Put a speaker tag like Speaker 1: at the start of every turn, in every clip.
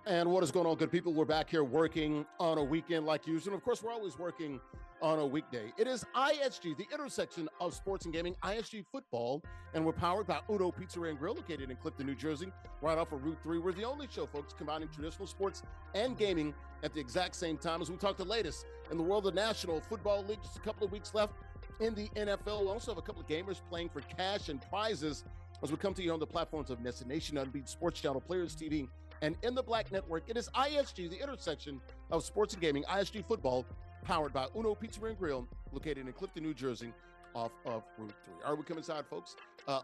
Speaker 1: And what is going on, good people? We're back here working on a weekend like usual. And of course, we're always working on a weekday. It is ISG, the intersection of sports and gaming, ISG football. And we're powered by Udo Pizzeria and Grill, located in Clifton, New Jersey, right off of Route 3. We're the only show, folks, combining traditional sports and gaming at the exact same time as we talk the latest in the world of the National Football League. Just a couple of weeks left in the NFL. We also have a couple of gamers playing for cash and prizes as we come to you on the platforms of NESN Nation, Unbeat Sports Channel, Players TV, and in the Black Network. It is ISG, the intersection of sports and gaming, ISG football, powered by Uno Pizzeria and Grill, located in Clifton, New Jersey, off of Route 3. All right, we come inside, folks.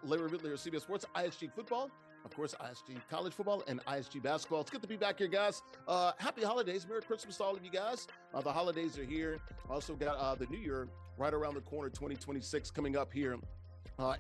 Speaker 1: Larry Ridley of CBS Sports, ISG football, of course, ISG college football, and ISG basketball. It's good to be back here, guys. Happy holidays. Merry Christmas to all of you guys. The holidays are here. Also got the new year right around the corner, 2026 coming up here.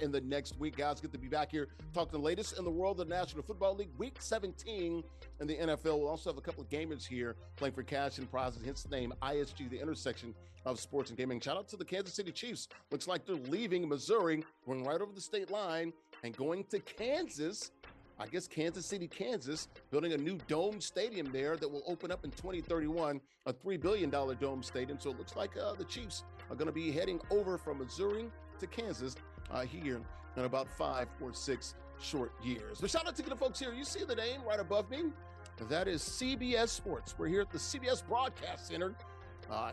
Speaker 1: In the next week, guys, good to be back here talking the latest in the world of the National Football League. Week 17 in the NFL. We'll also have a couple of gamers here playing for cash and prizes, hence the name ISG, the intersection of sports and gaming. Shout out to the Kansas City Chiefs. Looks like they're leaving Missouri, going right over the state line and going to Kansas. I guess Kansas City, Kansas, building a new dome stadium there that will open up in 2031, a $3 billion dome stadium. So it looks like the Chiefs are going to be heading over from Missouri to Kansas here in about 5 or 6 short years. But shout out to the folks here. You see the name right above me? That is CBS Sports. We're here at the CBS Broadcast Center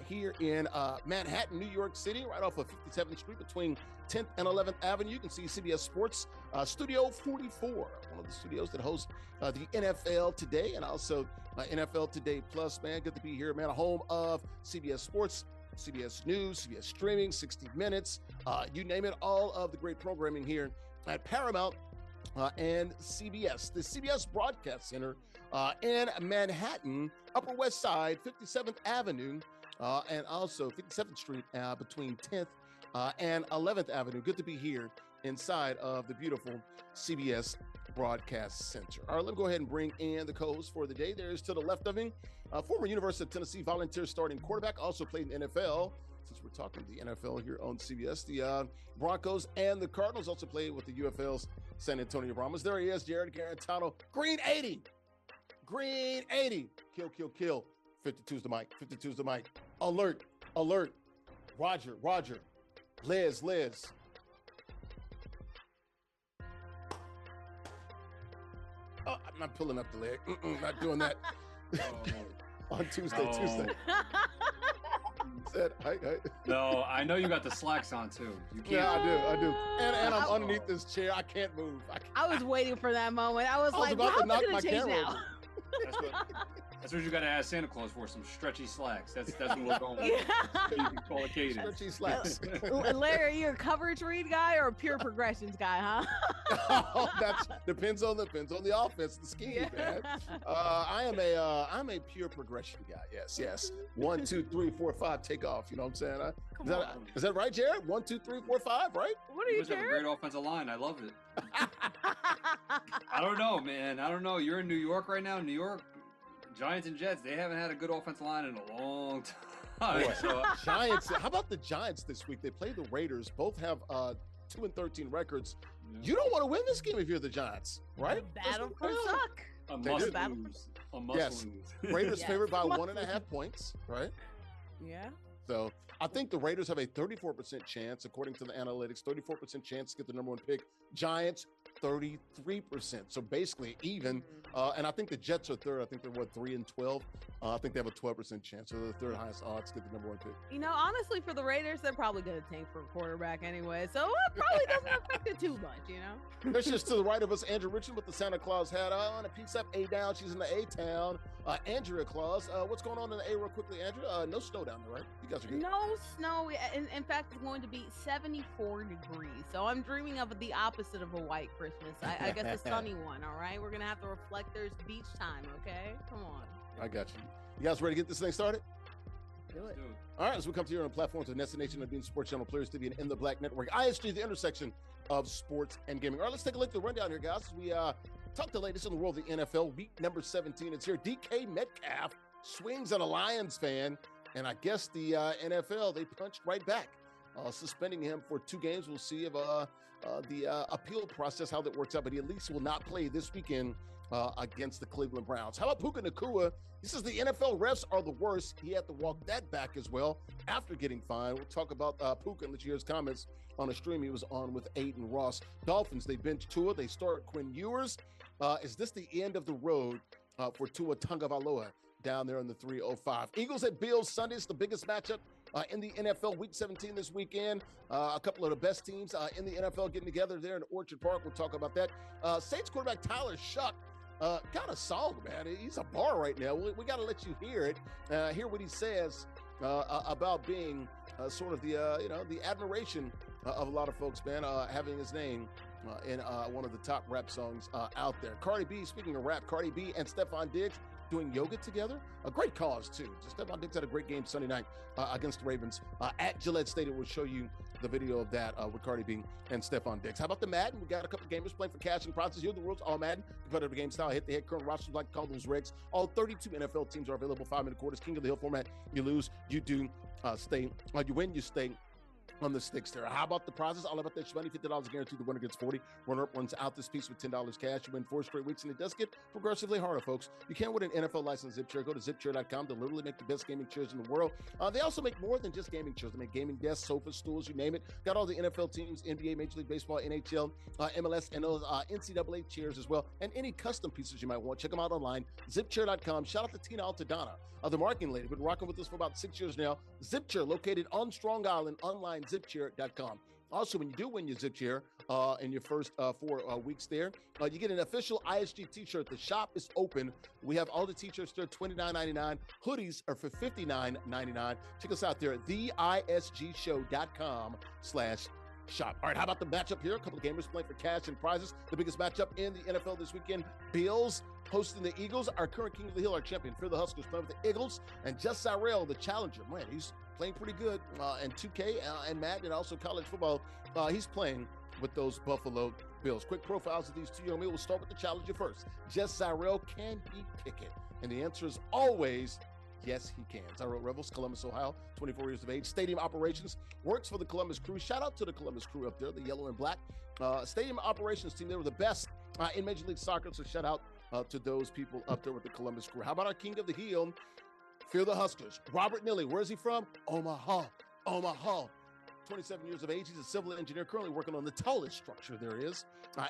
Speaker 1: here in Manhattan, New York City, right off of 57th Street between 10th and 11th Avenue. You can see CBS Sports Studio 44, one of the studios that hosts the NFL Today and also NFL Today Plus. Man, good to be here, man. A home of CBS Sports, CBS News, CBS Streaming, 60 Minutes, you name it, all of the great programming here at Paramount and CBS. The CBS Broadcast Center in Manhattan, Upper West Side, 57th Avenue, and also 57th Street between 10th and 11th Avenue. Good to be here inside of the beautiful CBS Broadcast Center. All right, let me go ahead and bring in the co-host for the day. There's to the left of him, former University of Tennessee volunteer starting quarterback, also played in the NFL. Since we're talking the NFL here on CBS, the Broncos and the Cardinals also played with the UFL's San Antonio Brahmas. There he is, Jarrett Guarantano. Green 80. Green 80. Kill, kill, kill. 52's the mic. 52's the mic. Alert, alert. Roger, Roger. Liz. Oh, I'm not pulling up the leg. Not doing that. On Tuesday.
Speaker 2: No, I know you got the slacks on too. You can't.
Speaker 1: Yeah, I do. And I'm underneath this chair. I can't move.
Speaker 3: I was waiting for that moment. I was like,
Speaker 1: about to knock
Speaker 3: my
Speaker 1: my
Speaker 3: change
Speaker 1: camera
Speaker 3: now?
Speaker 2: That's what you got to ask Santa Claus for, some stretchy slacks. That's what we're going with. So you can call a cadence.
Speaker 1: Stretchy slacks.
Speaker 3: Larry, are you a coverage read guy or a pure progressions guy, huh?
Speaker 1: That depends on the offense, the scheme, man. I'm a pure progression guy. Yes. 1, 2, 3, 4, 5, take off. You know what I'm saying? Is that right, Jared? 1, 2, 3, 4, 5, right?
Speaker 3: What are you,
Speaker 2: guys have a great offensive line. I love it. I don't know, man. I don't know. You're in New York right now. New York Giants and Jets, they haven't had a good offensive line in a long time. So,
Speaker 1: Giants. How about the Giants this week? They play the Raiders. Both have 2-13 records. Yeah. You don't want to win this game if you're the Giants, right?
Speaker 3: Battle for suck.
Speaker 2: A must lose.
Speaker 1: Yes. Raiders favored by 1.5 points, right?
Speaker 3: Yeah.
Speaker 1: So I think the Raiders have a 34% chance, according to the analytics, 34% chance to get the number 1 pick. Giants, 33%. So basically even. And I think the Jets are third. I think they're 3-12. I think they have a 12% chance. So they're the third highest odds to get the number 1 pick.
Speaker 3: You know, honestly, for the Raiders, they're probably going to tank for a quarterback anyway. So it probably doesn't affect it too much, you know?
Speaker 1: There's just to the right of us, Andrea Richmond with the Santa Claus hat on. A piece up, A down. She's in the A-town. Andrea Claus. What's going on in the A real quickly, Andrea? No snow down there, right? You guys are good.
Speaker 3: No snow. In fact, it's going to be 74 degrees. So I'm dreaming of the opposite of a white Christmas. I guess a sunny one, all right? We're going to have the reflectors, beach time, okay? Come on.
Speaker 1: I got you. You guys ready to get this thing started?
Speaker 3: Do it.
Speaker 1: All right, as we come to you on platforms of NESN Nation, Unbeat Sports Channel, Players TV, and in the Black Network. ISG, the intersection of sports and gaming. All right, let's take a look at the rundown here, guys. We talk the latest in the world of the NFL. Week number 17. It's here. DK Metcalf swings at a Lions fan, and I guess the NFL, they punched right back. Suspending him for 2 games. We'll see if the appeal process, how that works out, but he at least will not play this weekend against the Cleveland Browns. How about Puka Nacua? He says the NFL refs are the worst. He had to walk that back as well after getting fined. We'll talk about Puka and let you hear his comments on a stream he was on with Aiden Ross. Dolphins, they bench Tua. They start Quinn Ewers. Is this the end of the road for Tua Tagovailoa down there in the 305? Eagles at Bills Sunday is the biggest matchup in the NFL. Week 17 this weekend. A couple of the best teams in the NFL getting together there in Orchard Park. We'll talk about that. Saints quarterback Tyler Shough got a song, man. He's a bar right now. We got to let you hear it. Hear what he says about being sort of the admiration of a lot of folks, man, having his name in one of the top rap songs out there. Cardi B, speaking of rap, Cardi B and Stefon Diggs doing yoga together. A great cause, too. Stefon Diggs had a great game Sunday night against the Ravens at Gillette Stadium. We'll show you the video of that with Cardi B and Stefon Diggs. How about the Madden? We got a couple of gamers playing for cash and prizes. Here are the rules. All Madden, competitive game style, hit the head, current rosters, like to call those regs. All 32 NFL teams are available. 5-minute quarters. King of the Hill format. You lose, you do stay. You win, you stay on the sticks there. How about the prizes? All about that money. $50 guaranteed. The winner gets 40. Runner-up runs out this piece with $10 cash. You win 4 straight weeks, and it does get progressively harder, folks. You can't win an NFL licensed zip chair. Go to zipchair.com to literally make the best gaming chairs in the world. They also make more than just gaming chairs. They make gaming desks, sofas, stools, you name it. Got all the NFL teams, NBA, Major League Baseball, NHL, MLS, and those NCAA chairs as well, and any custom pieces you might want. Check them out online. Zipchair.com. Shout out to Tina Altadonna, the marketing lady. Been rocking with us for about 6 years now. Zipchair, located on Strong Island, online, zipchair.com. Also, when you do win your zip chair in your first 4 weeks there, you get an official ISG t-shirt. The shop is open. We have all the t-shirts there, $29.99. Hoodies are for $59.99. Check us out there at theisgshow.com/shop. All right, how about the matchup here? A couple of gamers playing for cash and prizes. The biggest matchup in the NFL this weekend. Bills hosting the Eagles. Our current King of the Hill, our champion, FearTheHuskers, playing with the Eagles. And JustZyrell, the challenger. Man, he's playing pretty good. And 2K and Madden and also college football. He's playing with those Buffalo Bills. Quick profiles of these two young men. We'll start with the challenger first. JustZyrell, can he kick it? And the answer is always yes, he can. Zyrell Revels, Columbus, Ohio, 24 years of age. Stadium operations, works for the Columbus Crew. Shout out to the Columbus Crew up there, the yellow and black. Stadium operations team, they were the best in Major League Soccer, so shout out to those people up there with the Columbus Crew. How about our King of the Hill, FearTheHuskers, Robert Nilly. Where is he from? Omaha. 27 years of age. He's a civil engineer currently working on the tallest structure there is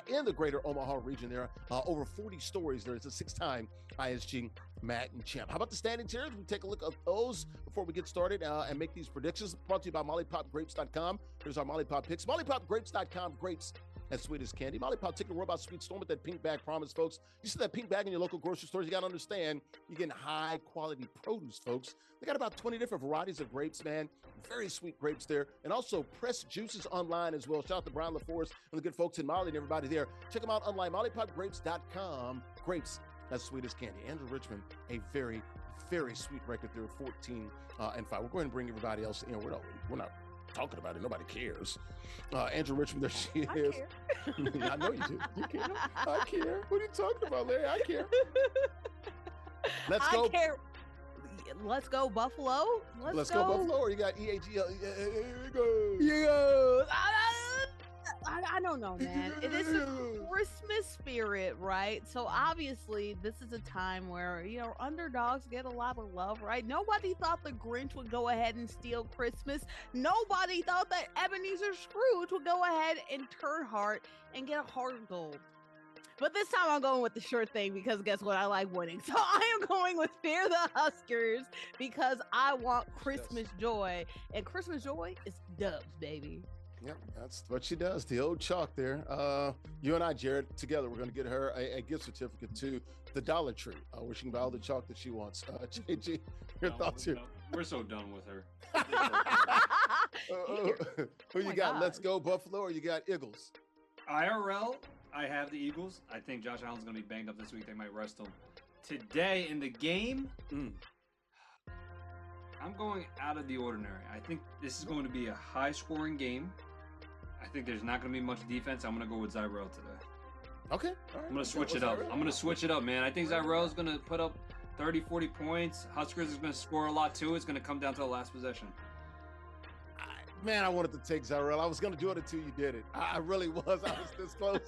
Speaker 1: in the greater Omaha region there. Over 40 stories there. It's a 6-time ISG Madden champ. How about the standings here? We take a look at those before we get started and make these predictions. Brought to you by MollyPopGrapes.com. Here's our Molly Pop picks. MollyPopGrapes.com. Grapes as sweet as candy. Molly Pop, take the world by sweet storm with that pink bag promise, folks. You see that pink bag in your local grocery stores, you got to understand you're getting high quality produce, folks. They got about 20 different varieties of grapes, man. Very sweet grapes there. And also pressed juices online as well. Shout out to Brian LaForest and the good folks in Molly and everybody there. Check them out online, MollyPopGrapes.com. Grapes as sweet as candy. Andrew Richmond, a very, very sweet record there, 14 and 5. We'll go ahead and bring everybody else in. We're not talking about it. Nobody cares. Andrew Richmond, there she is.
Speaker 3: Care.
Speaker 1: I know you do. You care. I care. What are you talking about, Larry? I care. Let's go.
Speaker 3: I care. Let's go Buffalo.
Speaker 1: Let's go Buffalo. Or you got EAG? Here we go.
Speaker 3: Yeah. I don't know, man. It is a Christmas spirit, right? So obviously this is a time where, underdogs get a lot of love, right? Nobody thought the Grinch would go ahead and steal Christmas. Nobody thought that Ebenezer Scrooge would go ahead and turn hard and get a heart of gold. But this time I'm going with the sure thing because guess what? I like winning. So I am going with Fear the Huskers because I want Christmas joy. And Christmas joy is dubs, baby.
Speaker 1: Yep, that's what she does. The old chalk there. You and I, Jarrett, together, we're going to get her a gift certificate to the Dollar Tree, where she can buy all the chalk that she wants. JG, your thoughts here?
Speaker 2: We're so done with her.
Speaker 1: Who you got? God. Let's go Buffalo, or you got Eagles?
Speaker 2: IRL, I have the Eagles. I think Josh Allen's going to be banged up this week. They might rest him. Today in the game, I'm going out of the ordinary. I think this is going to be a high-scoring game. I think there's not going to be much defense. I'm going to go with Zyrell today.
Speaker 1: Okay. All right.
Speaker 2: I'm going to switch it up. I'm going to switch it up, man. I think Zyrell is going to put up 30, 40 points. Huskers is going to score a lot, too. It's going to come down to the last possession.
Speaker 1: Man, I wanted to take Zyrell. I was going to do it until you did it. I really was. I was this close.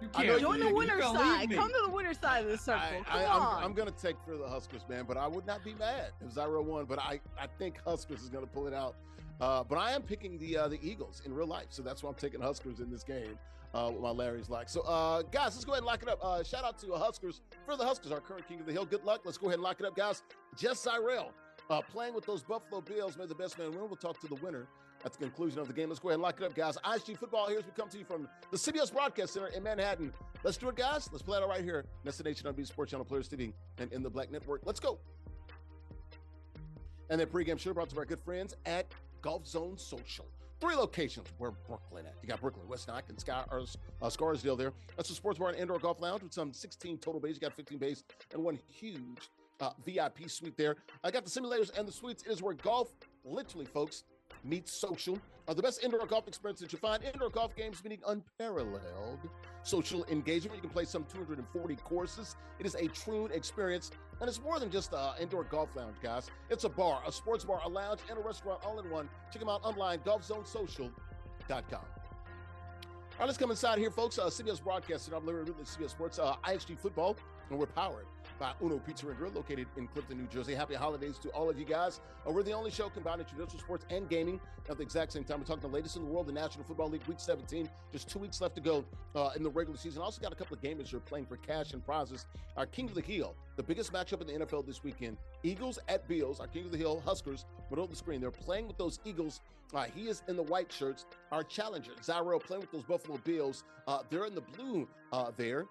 Speaker 2: You
Speaker 1: I know
Speaker 2: can't
Speaker 3: Join
Speaker 1: you-
Speaker 3: the
Speaker 1: you
Speaker 3: winner's
Speaker 2: gonna
Speaker 3: side.
Speaker 2: leave me.
Speaker 3: Come to the winner's side of the circle. Come on.
Speaker 1: I'm going to take FearTheHuskers, man, but I would not be mad if Zyrell won. But I think Huskers is going to pull it out. But I am picking the Eagles in real life, so that's why I'm taking Huskers in this game. What my Larry's like. So, guys, let's go ahead and lock it up. Shout out to Huskers. FearTheHuskers, our current king of the hill. Good luck. Let's go ahead and lock it up, guys. JustZyrell. Playing with those Buffalo Bills, may the best man win. We'll talk to the winner at the conclusion of the game. Let's go ahead and lock it up, guys. ISG Football here as we come to you from the CBS Broadcast Center in Manhattan. Let's do it, guys. Let's play it out right here. NESN Nation on B Sports Channel, Players TV, and in the Black Network. Let's go. And then pregame show brought to our good friends at Golf Zone Social. 3 locations where Brooklyn at. You got Brooklyn, West Nyack, and Scarsdale there. That's a sports bar and indoor golf lounge with some 16 total bays. You got 15 bays and one huge VIP suite there. I got the simulators and the suites. It is where golf, literally, folks, meets social. The best indoor golf experience that you find. Indoor golf games meaning unparalleled social engagement. You can play some 240 courses. It is a true experience. And it's more than just an indoor golf lounge, guys. It's a bar, a sports bar, a lounge, and a restaurant all in one. Check them out online, golfzonesocial.com. All right, let's come inside here, folks. CBS Broadcasting. I'm Larry Ridley, CBS Sports, ISG Football, and we're powered by Uno Pizza and Grill, located in Clifton, New Jersey. Happy holidays to all of you guys. We're the only show combining traditional sports and gaming at the exact same time. We're talking the latest in the world, the National Football League, Week 17. Just 2 weeks left to go in the regular season. Also got a couple of gamers who are playing for cash and prizes. Our King of the Hill, the biggest matchup in the NFL this weekend. Eagles at Bills. Our King of the Hill, Huskers, middle of the screen. They're playing with those Eagles. He is in the white shirts. Our challenger, Zyrell, playing with those Buffalo Bills. They're in the blue there.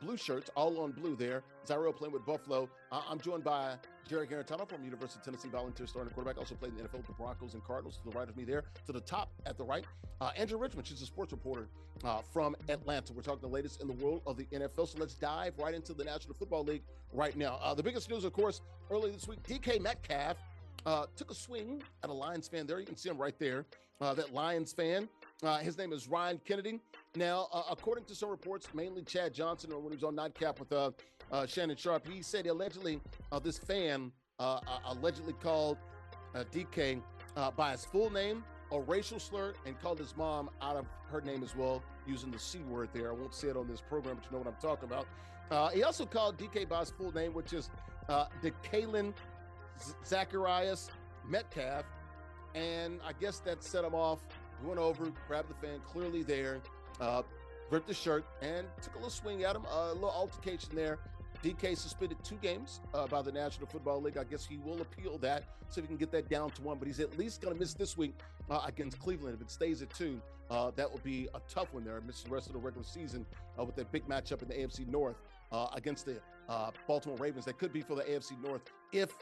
Speaker 1: Blue shirts, all on blue there. Zyrell playing with Buffalo. I'm joined by Jarrett Guarantano from University of Tennessee, volunteer starting quarterback. Also played in the NFL with the Broncos and Cardinals. To the right of me there. To the top at the right, Andrea Richmond. She's a sports reporter from Atlanta. We're talking the latest in the world of the NFL. So let's dive right into the National Football League right now. The biggest news, of course, early this week, DK Metcalf took a swing at a Lions fan there. You can see him right there. That Lions fan. His name is Ryan Kennedy. Now, according to some reports, mainly Chad Johnson, or when he was on Nightcap with Shannon Sharp, he said allegedly this fan allegedly called DK by his full name, a racial slur, and called his mom out of her name as well, using the C word there. I won't say it on this program, but you know what I'm talking about. He also called DK by his full name, which is DeKalen Zacharias Metcalf, and I guess that set him off. He went over, grabbed the fan, clearly there, ripped the shirt, and took a little swing at him, a little altercation there. DK suspended 2 games by the National Football League. I guess he will appeal that, so he can get that down to 1, but he's at least going to miss this week against Cleveland. If it stays at 2, that will be a tough one there. Miss the rest of the regular season with that big matchup in the AFC North against the Baltimore Ravens. That could be for the AFC North if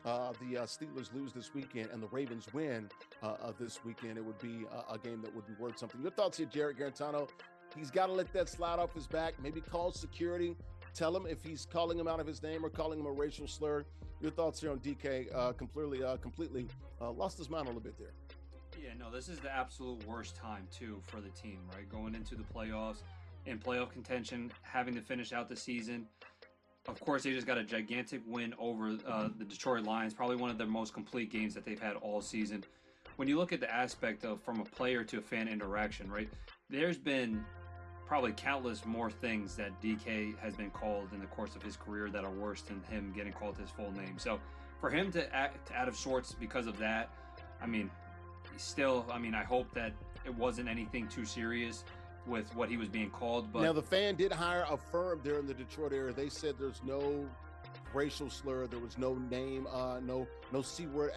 Speaker 1: the Steelers lose this weekend and the Ravens win this weekend. It would be a game that would be worth something. Your thoughts here, Jarrett Guarantano? He's got to let that slide off his back. Maybe call security. Tell him if he's calling him out of his name or calling him a racial slur. Your thoughts here on DK? Completely lost his mind a little bit there.
Speaker 2: Yeah, no, this is the absolute worst time, too, for the team, right? Going into the playoffs, in playoff contention, having to finish out the season. Of course, they just got a gigantic win over the Detroit Lions, probably one of their most complete games that they've had all season. When you look at the aspect of from a player to a fan interaction, right, there's been probably countless more things that DK has been called in the course of his career that are worse than him getting called his full name. So for him to act out of sorts because of that, I mean, I hope that it wasn't anything too serious with what he was being called. But
Speaker 1: now the fan did hire a firm there in the Detroit area. They said there's no racial slur, there was no name, no C word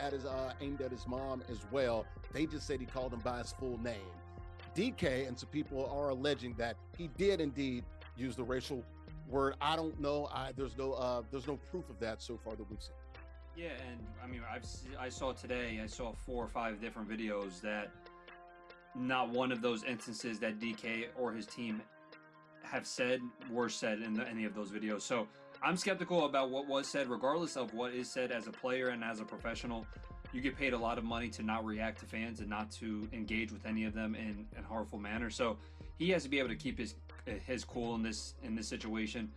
Speaker 1: aimed at his mom as well. They just said he called him by his full name. DK and some people are alleging that he did indeed use the racial word. I don't know. There's no proof of that so far that we've seen.
Speaker 2: Yeah, and I mean, I saw 4 or 5 different videos that not one of those instances that DK or his team have said were said in any of those videos. So I'm skeptical about what was said, regardless of what is said as a player and as a professional. You get paid a lot of money to not react to fans and not to engage with any of them in a harmful manner. So he has to be able to keep his cool in this situation.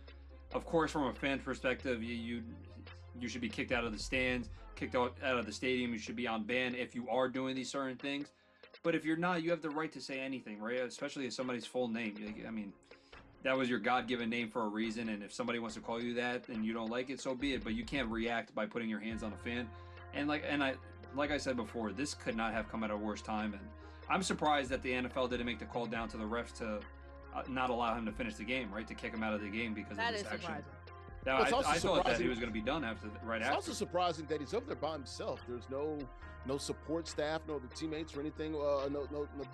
Speaker 2: Of course, from a fan perspective, you should be kicked out of the stands, kicked out of the stadium. You should be on ban if you are doing these certain things. But if you're not, you have the right to say anything, right? Especially if somebody's full name. I mean, that was your God-given name for a reason, and if somebody wants to call you that and you don't like it, so be it. But you can't react by putting your hands on a fan. And like I said before, this could not have come at a worse time. And I'm surprised that the NFL didn't make the call down to the refs to not allow him to finish the game, right? To kick him out of the game because of this action. I thought that he was going to be done after. It's
Speaker 1: also surprising that he's over there by himself. There's no support staff, no other teammates or anything. No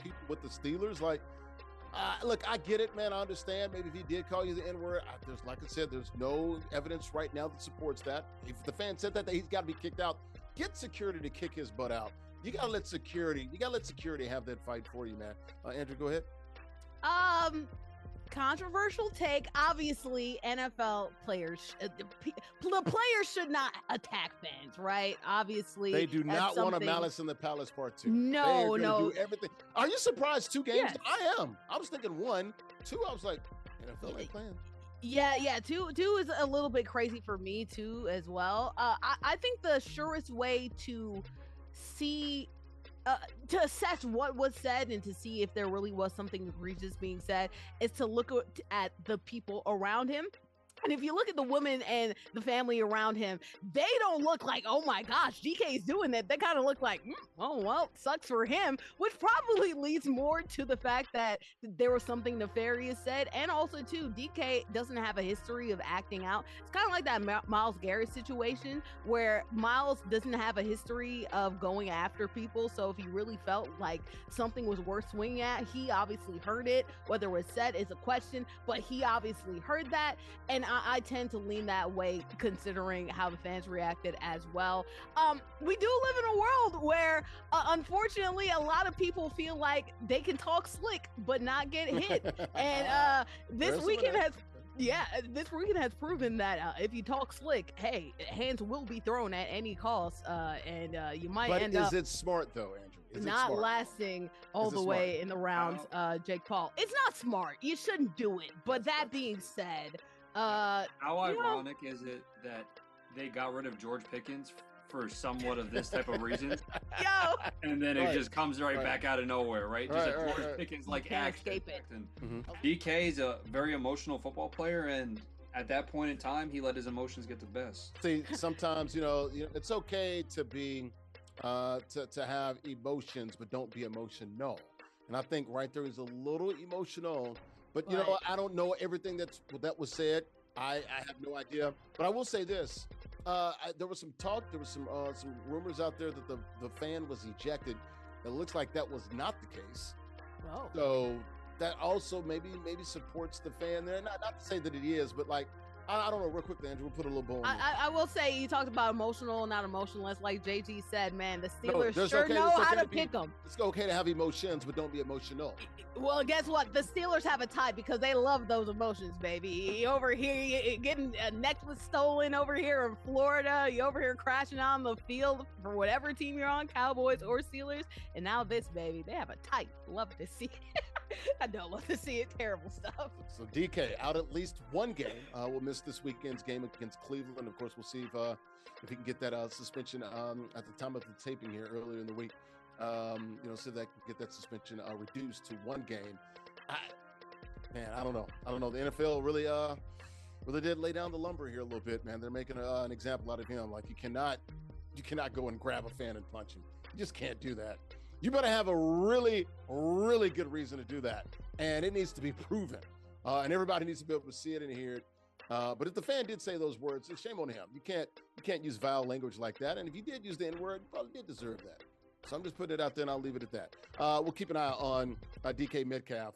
Speaker 1: people with the Steelers. Like, look, I get it, man. I understand. Maybe if he did call you the N-word, like I said, there's no evidence right now that supports that. If the fan said that he's got to be kicked out, get security to kick his butt out. You got to let security have that fight for you, man. Andrew, go ahead.
Speaker 3: Controversial take. Obviously, NFL players, the players should not attack fans, right? Obviously,
Speaker 1: they do not want a Malice in the Palace Part 2.
Speaker 3: No.
Speaker 1: Do everything. Are you surprised 2 games?
Speaker 3: Yes.
Speaker 1: I am. I was thinking 1, 2. I was like, NFL ain't playing.
Speaker 3: Yeah. Two is a little bit crazy for me too, as well. I think the surest way to see. To assess what was said and to see if there really was something egregious being said is to look at the people around him. And if you look at the woman and the family around him, they don't look like, oh my gosh, DK's doing that. They kind of look like, oh, well, sucks for him, which probably leads more to the fact that there was something nefarious said. And also, too, DK doesn't have a history of acting out. It's kind of like that Myles Garrett situation where Myles doesn't have a history of going after people. So if he really felt like something was worth swinging at, he obviously heard it. Whether it was said is a question, but he obviously heard that. And I tend to lean that way considering how the fans reacted as well. We do live in a world where, unfortunately, a lot of people feel like they can talk slick but not get hit. And this weekend has proven that if you talk slick, hey, hands will be thrown at any cost, and you might end up.
Speaker 1: But is it smart though, Andrew?
Speaker 3: Not lasting all the way in the rounds, Jake Paul. It's not smart. You shouldn't do it. But that being said,
Speaker 2: how ironic is it that they got rid of George Pickens for somewhat of this type of reason? And then it just comes back out of nowhere, right? Just a George Pickens like action. And DK is a very emotional football player, and at that point in time, he let his emotions get the best.
Speaker 1: See, sometimes it's okay to be to have emotions, but don't be emotional. And I think right there is a little emotional. But, I don't know everything that was said. I have no idea. But I will say this. There was some talk. There was some rumors out there that the fan was ejected. It looks like that was not the case.
Speaker 3: Oh.
Speaker 1: So that also maybe supports the fan there. Not to say that it is, but like, I don't know, real quickly, Andrew, we'll put a little bow on
Speaker 3: I will say, you talked about emotional, not emotionless. Like JG said, man, the Steelers know how to pick them.
Speaker 1: It's okay to have emotions, but don't be emotional.
Speaker 3: Well, guess what? The Steelers have a type because they love those emotions, baby. You over here, you getting a necklace stolen over here in Florida. You over here crashing on the field for whatever team you're on, Cowboys or Steelers. And now this, baby, they have a type. Love to see it. I don't love to see it. Terrible stuff.
Speaker 1: So DK out at least 1 game. We'll miss this weekend's game against Cleveland. Of course, we'll see if he can get that suspension at the time of the taping here earlier in the week. So that can get that suspension reduced to 1 game. I don't know. The NFL really did lay down the lumber here a little bit, man. They're making an example out of him. Like you cannot go and grab a fan and punch him. You just can't do that. You better have a really, really good reason to do that, and it needs to be proven. And everybody needs to be able to see it and hear it. But if the fan did say those words, it's shame on him. You can't use vile language like that. And if you did use the N-word, you probably did deserve that. So I'm just putting it out there, and I'll leave it at that. We'll keep an eye on DK Metcalf,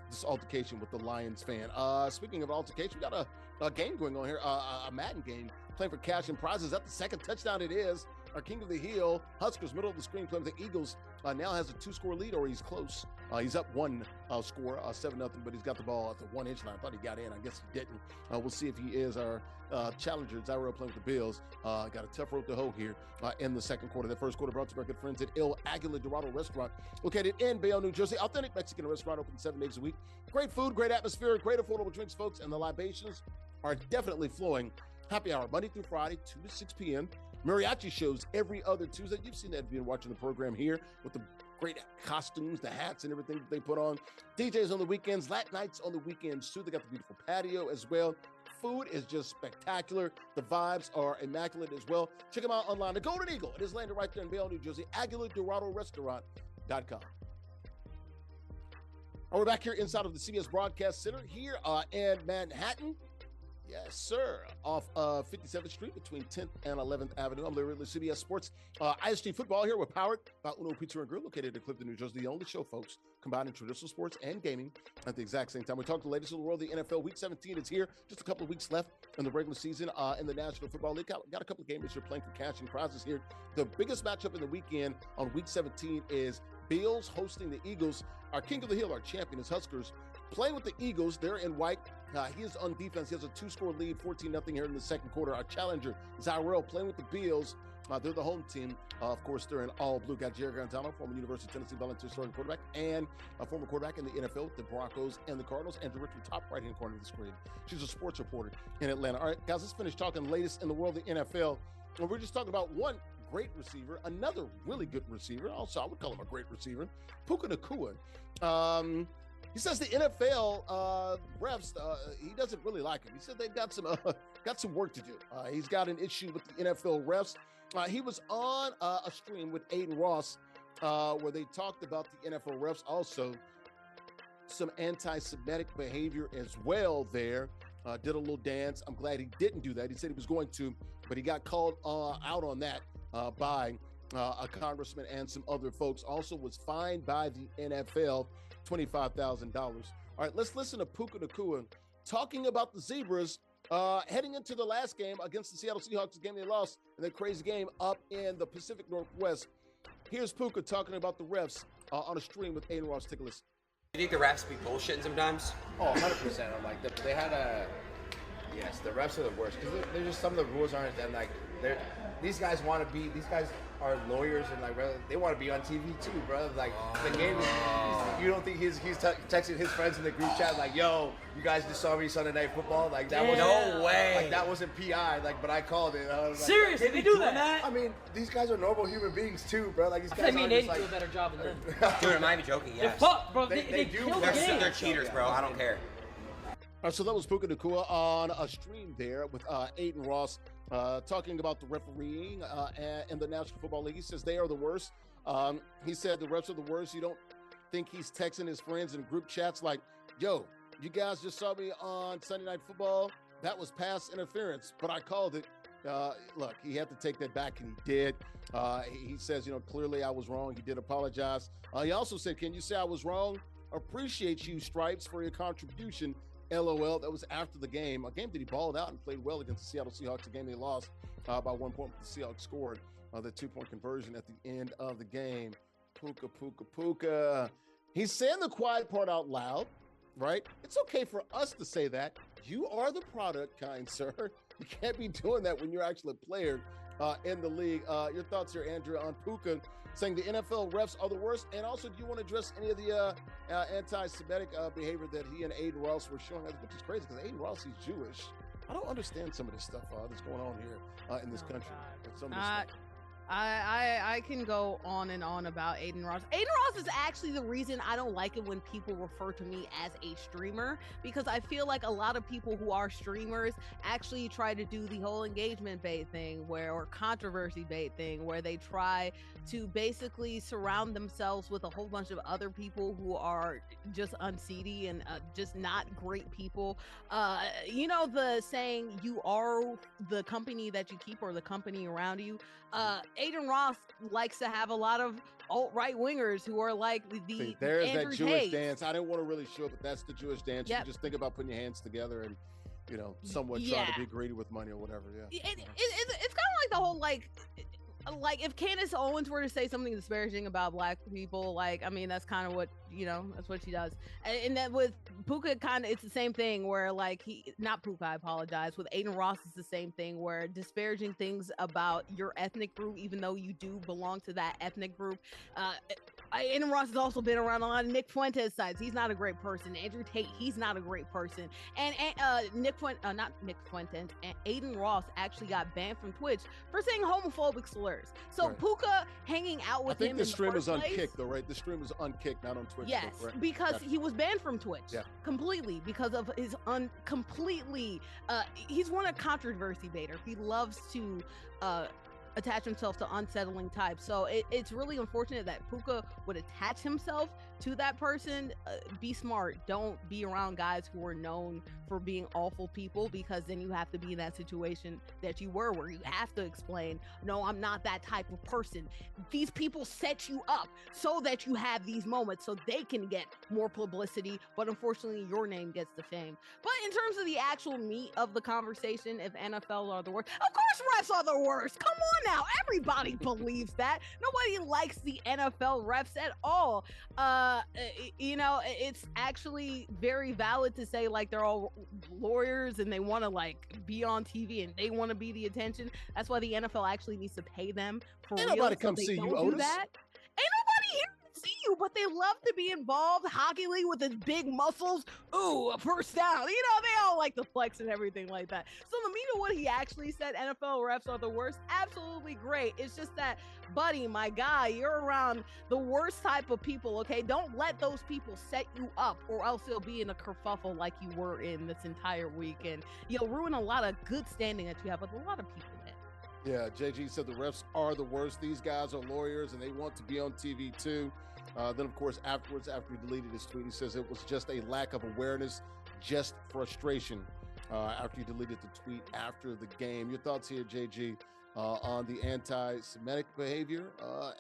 Speaker 1: this altercation with the Lions fan. Speaking of altercation, we got a game going on here, a Madden game, playing for cash and prizes. That's the second touchdown it is. Our King of the Hill, Huskers, middle of the screen, playing with the Eagles. Now has a 2-score lead, or he's close. He's up 1 score, 7-0, but he's got the ball at the 1-inch line. I thought he got in. I guess he didn't. We'll see if he is our challenger. JustZyrell playing with the Bills. Got a tough road to hoe here in the second quarter. The first quarter brought to you by good friends at Il Aguila Dorado Restaurant, located in Bayonne, New Jersey. Authentic Mexican restaurant, open 7 days a week. Great food, great atmosphere, great affordable drinks, folks, and the libations are definitely flowing. Happy hour, Monday through Friday, 2 to 6 p.m. Mariachi shows every other Tuesday. You've seen that if you've been watching the program here with the great costumes, the hats and everything that they put on. DJs on the weekends, Lat nights on the weekends too. They got the beautiful patio as well. Food is just spectacular. The vibes are immaculate as well. Check them out online. The Golden Eagle. It is landed right there in Vail, New Jersey. AguilarDoradoRestaurant.com. We're back here inside of the CBS Broadcast Center here in Manhattan. Yes, sir. Off 57th Street between 10th and 11th Avenue. I'm Larry Ridley, CBS Sports. ISG Football here. We're powered by Uno Pizza and Grill, located in Clifton, New Jersey. The only show, folks, combining traditional sports and gaming at the exact same time. We talk the latest in the world of the NFL. Week 17 is here. Just a couple of weeks left in the regular season in the National Football League. Got a couple of gamers here playing for cash and prizes here. The biggest matchup in the weekend on Week 17 is Bills hosting the Eagles. Our king of the hill, our champion is Huskers, playing with the Eagles. They're in white. He is on defense. He has a 2-score lead, 14-0 here in the second quarter. Our challenger, JustZyrell, playing with the Bills. They're the home team. Of course, they're in all blue. Got Jarrett, former University of Tennessee volunteer starting quarterback, and a former quarterback in the NFL with the Broncos and the Cardinals. Andrea, top right-hand corner of the screen. She's a sports reporter in Atlanta. All right, guys, let's finish talking latest in the world of the NFL. And we're just talking about one great receiver, another really good receiver. Also, I would call him a great receiver, Puka Nacua. He says the NFL refs, he doesn't really like him. He said they've got some work to do. He's got an issue with the NFL refs. He was on a stream with Aiden Ross where they talked about the NFL refs. Also, some anti-Semitic behavior as well there. Did a little dance. I'm glad he didn't do that. He said he was going to, but he got called out on that by a congressman and some other folks. Also was fined by the NFL $25,000. All right, let's listen to Puka Nacua talking about the Zebras heading into the last game against the Seattle Seahawks, the game they lost in that crazy game up in the Pacific Northwest. Here's Puka talking about the refs on a stream with Aiden Ross. Take a listen.
Speaker 4: You think the refs be bullshitting sometimes?
Speaker 5: Oh, 100%. I'm like, they had a... Yes, the refs are the worst. Because they're just, some of the rules aren't, and like, these guys want to be, these guys are lawyers, and like, they want to be on TV too, bro. Like, the game is, you don't think he's texting his friends in the group chat, like, yo, you guys just saw me Sunday Night Football? Like, that was
Speaker 4: no way.
Speaker 5: Like, that wasn't PI, like, but I called it. I was like,
Speaker 6: seriously, they do that?
Speaker 5: I mean, these guys are normal human beings too, bro. Like, these guys
Speaker 6: I mean,
Speaker 5: they
Speaker 6: do a better job than them.
Speaker 4: Dude, am I even joking?
Speaker 6: They're
Speaker 4: Yes.
Speaker 6: fucked, bro. They
Speaker 5: do.
Speaker 6: kill the game.
Speaker 4: They're cheaters, bro. I don't care.
Speaker 1: All right, so that was Puka Nacua on a stream there with Aiden Ross talking about the refereeing in the National Football League. He says they are the worst. He said the refs are the worst. You don't think he's texting his friends in group chats like, yo, you guys just saw me on Sunday Night Football? That was pass interference, but I called it. Look, he had to take that back, and he did. He says, clearly I was wrong. He did apologize. He also said, can you say I was wrong? Appreciate you, Stripes, for your contribution. LOL. That was after the game, a game that he balled out and played well against the Seattle Seahawks, a game they lost by 1 point. The Seahawks scored the 2-point conversion at the end of the game. Puka. He's saying the quiet part out loud, right? It's okay for us to say that. You are the product, kind sir. You can't be doing that when you're actually a player in the league. Your thoughts here, Andrea, on Puka saying the NFL refs are the worst? And also, do you want to address any of the anti-Semitic behavior that he and Aiden Ross were showing us, which is crazy because Aiden Ross, he's Jewish. I don't understand some of this stuff that's going on here in this country. Some of this stuff.
Speaker 3: I can go on and on about Aiden Ross. Aiden Ross is actually the reason I don't like it when people refer to me as a streamer, because I feel like a lot of people who are streamers actually try to do the whole engagement bait thing or controversy bait thing, where they try to basically surround themselves with a whole bunch of other people who are just unseedy and just not great people. The saying, you are the company that you keep or the company around you. Aiden Ross likes to have a lot of alt-right wingers who are like
Speaker 1: there's
Speaker 3: Andrew
Speaker 1: that Jewish
Speaker 3: Tate.
Speaker 1: dance. I didn't want to really show it, but that's the Jewish dance.
Speaker 3: Yep.
Speaker 1: You just think about putting your hands together and, somewhat try to be greedy with money or whatever. Yeah.
Speaker 3: It's kind of like the whole like if Candace Owens were to say something disparaging about black people, that's kind of what that's what she does. And then with Puka, it's the same thing where not Puka, I apologize. With Aiden Ross, it's the same thing where disparaging things about your ethnic group, even though you do belong to that ethnic group. Aaron Ross has also been around a lot of Nick Fuentes sides. He's not a great person. Andrew Tate, he's not a great person. And not Nick Fuentes, and Aiden Ross actually got banned from Twitch for saying homophobic slurs. So
Speaker 1: Right.
Speaker 3: Puka hanging out with
Speaker 1: I think
Speaker 3: him
Speaker 1: the
Speaker 3: in the
Speaker 1: stream
Speaker 3: first
Speaker 1: is
Speaker 3: place,
Speaker 1: unkicked, though, right? The stream is unkicked, not on Twitch.
Speaker 3: yes,
Speaker 1: though, correct?
Speaker 3: because
Speaker 1: Gotcha.
Speaker 3: he was banned from Twitch completely because of his completely. He's one a controversy baiter. He loves to attach himself to unsettling types. So it's really unfortunate that Puka would attach himself to that person. Be smart. Don't be around guys who are known for being awful people, because then you have to be in that situation that you were, where you have to explain, no, I'm not that type of person. These people set you up so that you have these moments so they can get more publicity, but unfortunately your name gets the fame. But in terms of the actual meat of the conversation, if NFL are the worst, of course refs are the worst. Come on now, everybody believes that. Nobody likes the NFL refs at all. It's actually very valid to say like they're all lawyers and they want to like be on TV and they want to be the attention. That's why the NFL actually needs to pay them for
Speaker 1: Ain't
Speaker 3: real.
Speaker 1: nobody
Speaker 3: so
Speaker 1: come
Speaker 3: they
Speaker 1: see
Speaker 3: don't
Speaker 1: you,
Speaker 3: do
Speaker 1: Otis.
Speaker 3: that. Ain't nobody here to see you, but they love to be involved. Hockey league with his big muscles. Ooh, a first down. They all like to flex and everything like that. So the meat of what he actually said, NFL refs are the worst, absolutely great. It's just that, buddy, my guy, you're around the worst type of people, okay? Don't let those people set you up, or else you'll be in a kerfuffle like you were in this entire week, and you'll ruin a lot of good standing that you have with a lot of people in.
Speaker 1: Yeah, JG said the refs are the worst. These guys are lawyers and they want to be on TV too. Then, of course, afterwards, after he deleted his tweet, he says it was just a lack of awareness, just frustration. After he deleted the tweet after the game. Your thoughts here, JG, on the anti-Semitic behavior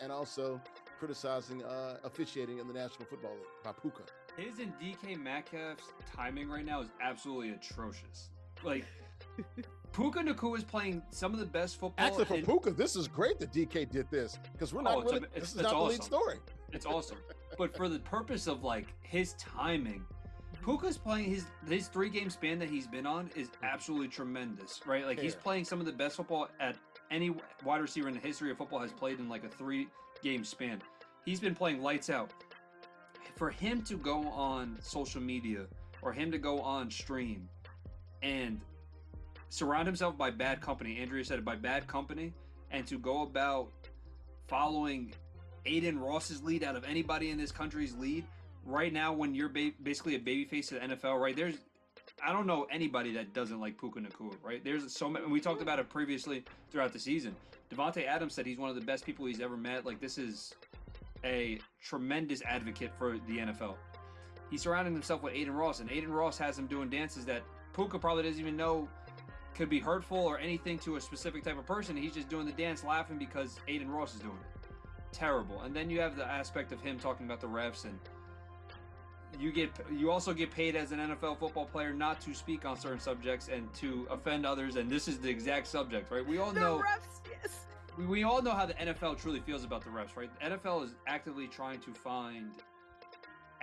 Speaker 1: and also criticizing officiating in the National Football League by Puka.
Speaker 2: His and DK Metcalf's timing right now is absolutely atrocious. Like, Puka Nacua is playing some of the best football.
Speaker 1: Actually, for Puka, this is great that DK did this, because we're not really, this is not the lead story.
Speaker 2: It's awesome. But for the purpose of like his timing, Puka's playing his 3-game span that he's been on is absolutely tremendous, right? Like he's playing some of the best football at any wide receiver in the history of football has played in like a 3-game span. He's been playing lights out. For him to go on social media or him to go on stream and surround himself by bad company, Andrea said it, by bad company, and to go about following Aiden Ross's lead out of anybody in this country's lead right now, when you're basically a babyface of the NFL, right? I don't know anybody that doesn't like Puka Nacua, right? There's so many. We talked about it previously throughout the season. Devontae Adams said he's one of the best people he's ever met. Like, this is a tremendous advocate for the NFL. He's surrounding himself with Aiden Ross, and Aiden Ross has him doing dances that Puka probably doesn't even know could be hurtful or anything to a specific type of person. He's just doing the dance laughing because Aiden Ross is doing it. Terrible. And then you have the aspect of him talking about the refs, and you also get paid as an NFL football player not to speak on certain subjects and to offend others, and this is the exact subject, right? We all know
Speaker 3: refs, yes.
Speaker 2: We all know how the NFL truly feels about the refs, right? The NFL is actively trying to find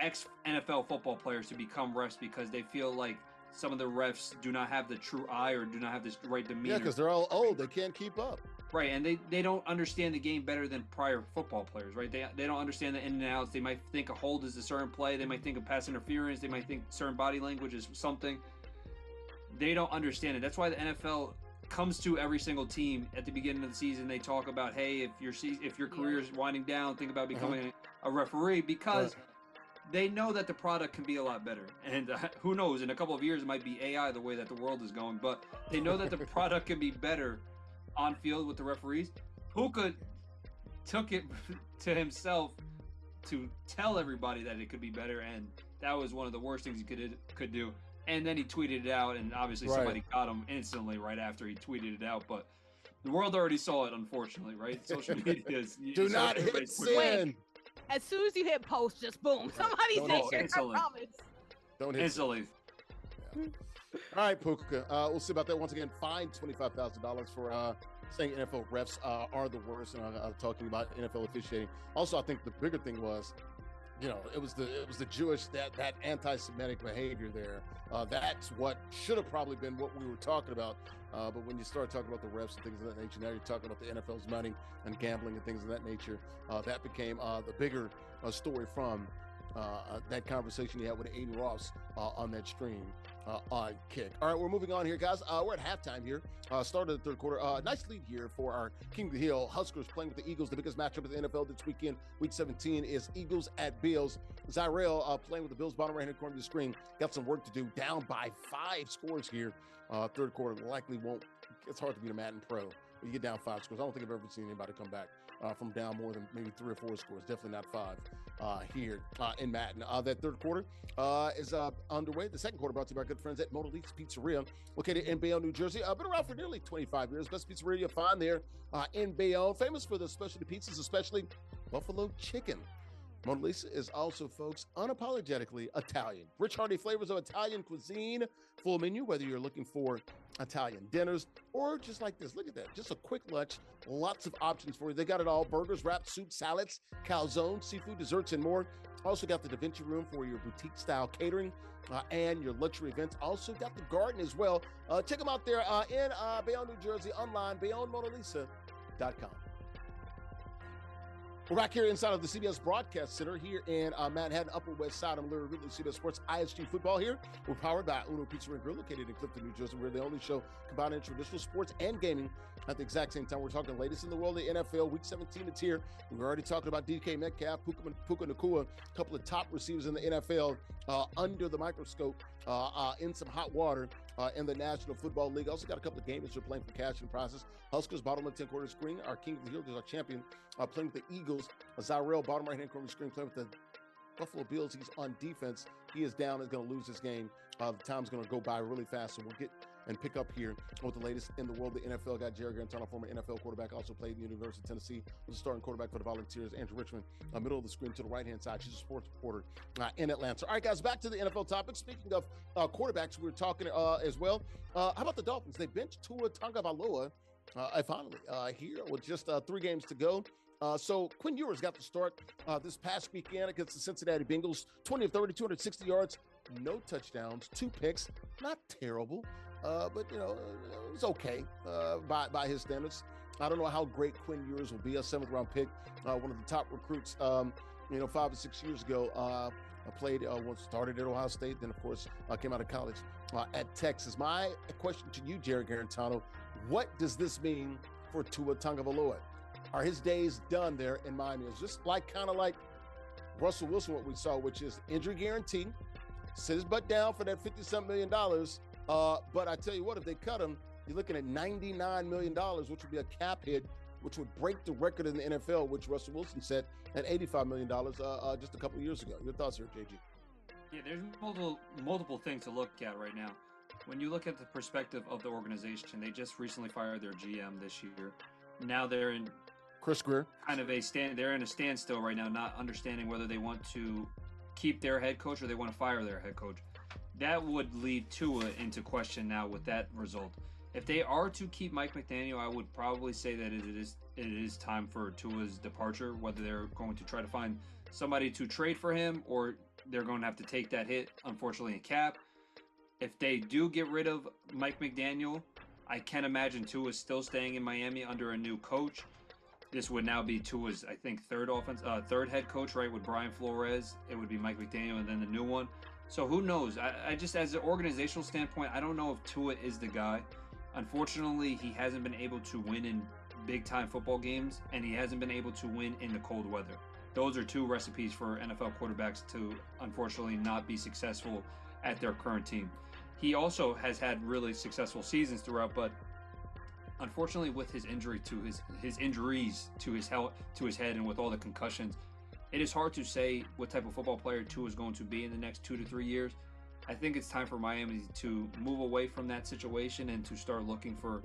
Speaker 2: ex-NFL football players to become refs because they feel like some of the refs do not have the true eye or do not have the right demeanor.
Speaker 1: Yeah, because they're all old. They can't keep up.
Speaker 2: Right, and they don't understand the game better than prior football players, right? They don't understand the in and outs. They might think a hold is a certain play. They might think of pass interference. They might think certain body language is something. They don't understand it. That's why the NFL comes to every single team at the beginning of the season. They talk about, hey, if your career is winding down, think about becoming a referee, because they know that the product can be a lot better. And who knows, in a couple of years, it might be AI the way that the world is going. But they know that the product can be better on field with the referees. Puka took it to himself to tell everybody that it could be better, and that was one of the worst things he could do. And then he tweeted it out, and obviously somebody got him instantly right after he tweeted it out. But the world already saw it, unfortunately, right? Social media is...
Speaker 1: Do not hit send.
Speaker 3: As soon as you hit post, just boom, somebody's there. I promise.
Speaker 1: Don't hit
Speaker 2: instantly.
Speaker 1: Yeah. All right, Puka. We'll see about that. Once again, fined $25,000 for saying NFL refs are the worst, and talking about NFL officiating. Also, I think the bigger thing was it was the Jewish, that anti-Semitic behavior there. That's what should have probably been what we were talking about. But when you start talking about the refs and things of that nature, now you're talking about the NFL's money and gambling and things of that nature. That became the bigger story from that conversation you had with Aiden Ross on that stream on Kick. All right, we're moving on here, guys. We're at halftime here. Start of the third quarter. Nice lead here for our King of the Hill Huskers playing with the Eagles. The biggest matchup of the NFL this weekend, Week 17, is Eagles at Bills. JustZyrell playing with the Bills, bottom right-hand corner of the screen. Got some work to do. Down by 5 scores here. Third quarter likely won't. It's hard to beat a Madden Pro. You get down 5 scores. I don't think I've ever seen anybody come back from down more than maybe 3 or 4 scores. Definitely not 5 here in Madden. That third quarter is underway. The second quarter brought to you by good friends at Mona Lisa's Pizzeria, located in Bayonne, New Jersey. Been around for nearly 25 years. Best pizzeria you'll find there in Bayonne. Famous for the specialty pizzas, especially buffalo chicken. Mona Lisa is also, folks, unapologetically Italian. Rich, hearty flavors of Italian cuisine. Full menu, whether you're looking for Italian dinners or just like this. Look at that. Just a quick lunch. Lots of options for you. They got it all. Burgers, wraps, soup, salads, calzones, seafood, desserts, and more. Also got the Da Vinci room for your boutique-style catering and your luxury events. Also got the garden as well. Check them out there in Bayonne, New Jersey, online, BayonneMonaLisa.com. We're back here inside of the CBS Broadcast Center here in Manhattan, Upper West Side. I'm Larry Ridley, CBS Sports ISG Football here. We're powered by Uno Pizza and Grill, located in Clifton, New Jersey. We're the only show combining traditional sports and gaming at the exact same time. We're talking the latest in the world of the NFL. Week 17 is here. We're already talking about DK Metcalf, Puka Nacua, a couple of top receivers in the NFL under the microscope in some hot water in the National Football League. Also got a couple of games we're playing for cash and prizes. Huskers, bottom left 10 quarter screen. Our King of the Hill is our champion, playing with the Eagles. JustZyrell, bottom right-hand corner screen, playing with the Buffalo Bills. He's on defense. He is down. Is going to lose this game. The time's going to go by really fast, so we'll get and pick up here with the latest in the world of the NFL. Got Jarrett, former NFL quarterback, also played in the University of Tennessee, was a starting quarterback for the Volunteers. Andrea Richmond, middle of the screen to the right-hand side. She's a sports reporter in Atlanta. All right, guys, back to the NFL topic. Speaking of quarterbacks, we were talking as well. How about the Dolphins? They benched Tua Tagovailoa finally here with just 3 games to go. So Quinn Ewers got the start this past weekend against the Cincinnati Bengals. 20 of 30, 260 yards, no touchdowns, 2 picks. Not terrible, but it was okay by his standards. I don't know how great Quinn Ewers will be. A 7th-round pick, one of the top recruits. 5 or 6 years ago, played started at Ohio State, then of course came out of college at Texas. My question to you, Jarrett Guarantano, what does this mean for Tua Tagovailoa? Are his days done there in Miami? It's just kind of like Russell Wilson, what we saw, which is injury guarantee, sit his butt down for that $50-something million. But I tell you what, if they cut him, you're looking at $99 million, which would be a cap hit, which would break the record in the NFL, which Russell Wilson set at $85 million just a couple of years ago. Your thoughts here, JG?
Speaker 2: Yeah, there's multiple things to look at right now. When you look at the perspective of the organization, they just recently fired their GM this year. Now they're in
Speaker 1: Chris Greer.
Speaker 2: Kind of they're in a standstill right now, not understanding whether they want to keep their head coach or they want to fire their head coach. That would lead Tua into question now with that result. If they are to keep Mike McDaniel, I would probably say that it is time for Tua's departure, whether they're going to try to find somebody to trade for him or they're going to have to take that hit, unfortunately, in cap. If they do get rid of Mike McDaniel, I can't imagine Tua still staying in Miami under a new coach. This would now be Tua's, I think, third head coach, right, with Brian Flores. It would be Mike McDaniel and then the new one. So who knows? I just, as an organizational standpoint, I don't know if Tua is the guy. Unfortunately, he hasn't been able to win in big-time football games, and he hasn't been able to win in the cold weather. Those are 2 recipes for NFL quarterbacks to, unfortunately, not be successful at their current team. He also has had really successful seasons throughout, but unfortunately, with his injuries to his head, and with all the concussions, it is hard to say what type of football player Tua is going to be in the next 2 to 3 years. I think it's time for Miami to move away from that situation and to start looking for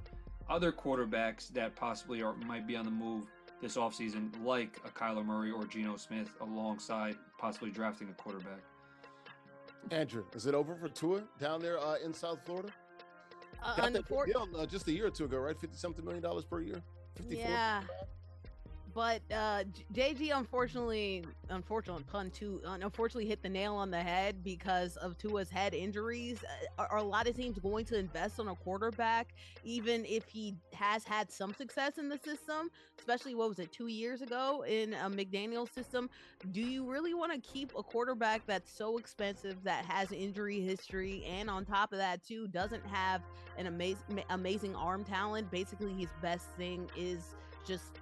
Speaker 2: other quarterbacks that possibly might be on the move this offseason, like a Kyler Murray or Geno Smith, alongside possibly drafting a quarterback.
Speaker 1: Andrew, is it over for Tua down there in South Florida? Got that deal, just a year or 2 ago, right? $50-something million per year. 54.
Speaker 3: Yeah. But JG unfortunately hit the nail on the head because of Tua's head injuries. Are a lot of teams going to invest on a quarterback, even if he has had some success in the system? Especially, what was it, 2 years ago in a McDaniel's system? Do you really want to keep a quarterback that's so expensive, that has injury history, and on top of that too doesn't have an amazing arm talent? Basically, his best thing is just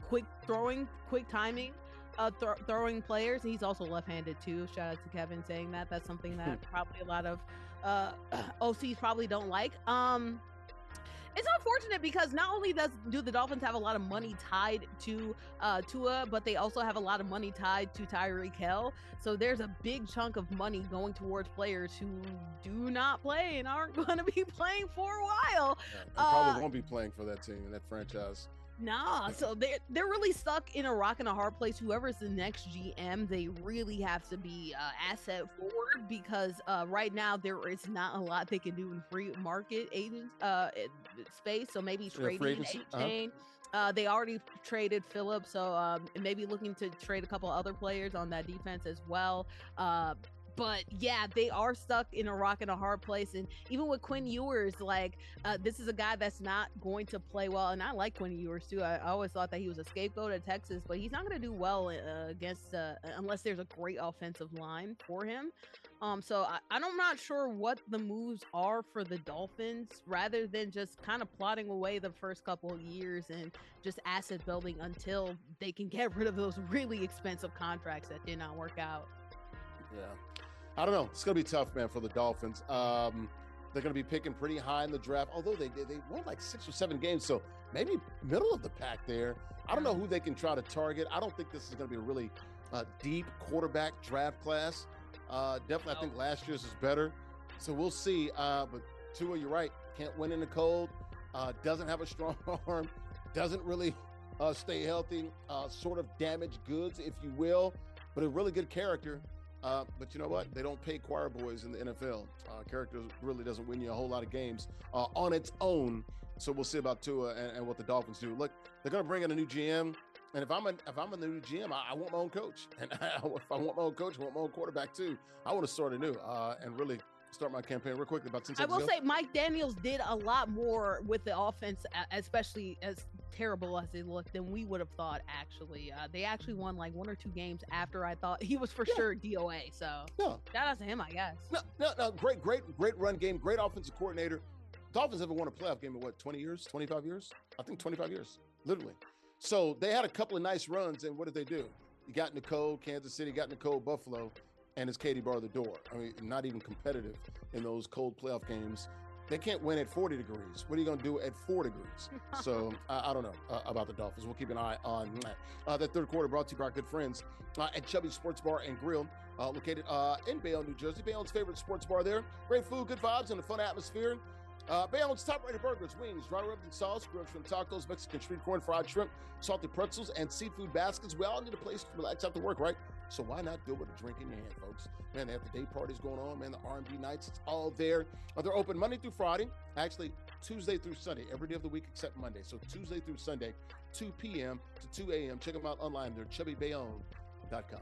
Speaker 3: quick throwing, quick timing, throwing players. He's also left-handed too. Shout out to Kevin saying that. That's something that probably a lot of OCs probably don't like. It's unfortunate because not only do the Dolphins have a lot of money tied to Tua, but they also have a lot of money tied to Tyreek Hill. So there's a big chunk of money going towards players who do not play and aren't going to be playing for a while.
Speaker 1: Yeah, they probably won't be playing for that team and that franchise.
Speaker 3: Nah, so they're really stuck in a rock and a hard place. Whoever's the next GM, they really have to be asset forward, because right now there is not a lot they can do in free market agents space. So maybe trading A-Chain. They already traded Phillips, so maybe looking to trade a couple other players on that defense as well. But yeah, they are stuck in a rock and a hard place. And even with Quinn Ewers, this is a guy that's not going to play well. And I like Quinn Ewers too. I always thought that he was a scapegoat at Texas, but he's not going to do well against unless there's a great offensive line for him. So I'm not sure what the moves are for the Dolphins, rather than just kind of plotting away the first couple of years and just asset building until they can get rid of those really expensive contracts that did not work out.
Speaker 1: Yeah. I don't know. It's going to be tough, man, for the Dolphins. They're going to be picking pretty high in the draft, although they won like 6 or 7 games, so maybe middle of the pack there. I don't know who they can try to target. I don't think this is going to be a really deep quarterback draft class. Definitely, I think last year's is better, so we'll see. But Tua, you're right. Can't win in the cold. Doesn't have a strong arm. Doesn't really stay healthy. Sort of damaged goods, if you will, but a really good character. But you know what? They don't pay choir boys in the NFL. Character really doesn't win you a whole lot of games on its own. So we'll see about Tua and what the Dolphins do. Look, they're going to bring in a new GM. And if I'm a new GM, I want my own coach. And if I want my own coach, I want my own quarterback too. I want to start anew and really start my campaign real quickly about 10 seconds.
Speaker 3: I will say Mike Daniels did a lot more with the offense, especially as terrible as it looked, than we would have thought, actually. They actually won like 1 or 2 games after I thought he was for sure DOA. So shout out to him, I guess.
Speaker 1: No. Great run game. Great offensive coordinator. Dolphins haven't won a playoff game in what, 20 years, 25 years? I think 25 years, literally. So they had a couple of nice runs, and what did they do? You got in the cold, Kansas City, got in the cold, Buffalo, and it's Katie bar the door. I mean, not even competitive in those cold playoff games. They can't win at 40 degrees. What are you going to do at 4 degrees? So I don't know about the Dolphins. We'll keep an eye on that. That third quarter brought to you by our good friends at Chubby Sports Bar and Grill, located in Bayonne, New Jersey. Bayonne's favorite sports bar there. Great food, good vibes, and a fun atmosphere. Bayonne's top-rated burgers, wings, dry rubbed in sauce, grilled shrimp tacos, Mexican street corn, fried shrimp, salted pretzels, and seafood baskets. We all need a place to relax after work, right? So why not do it with a drink in your hand, folks? Man, they have the day parties going on, man, the R&B nights, it's all there. They're open Monday through Friday, actually Tuesday through Sunday, every day of the week except Monday. So Tuesday through Sunday, 2 p.m. to 2 a.m. Check them out online. They're chubbybayonne.com.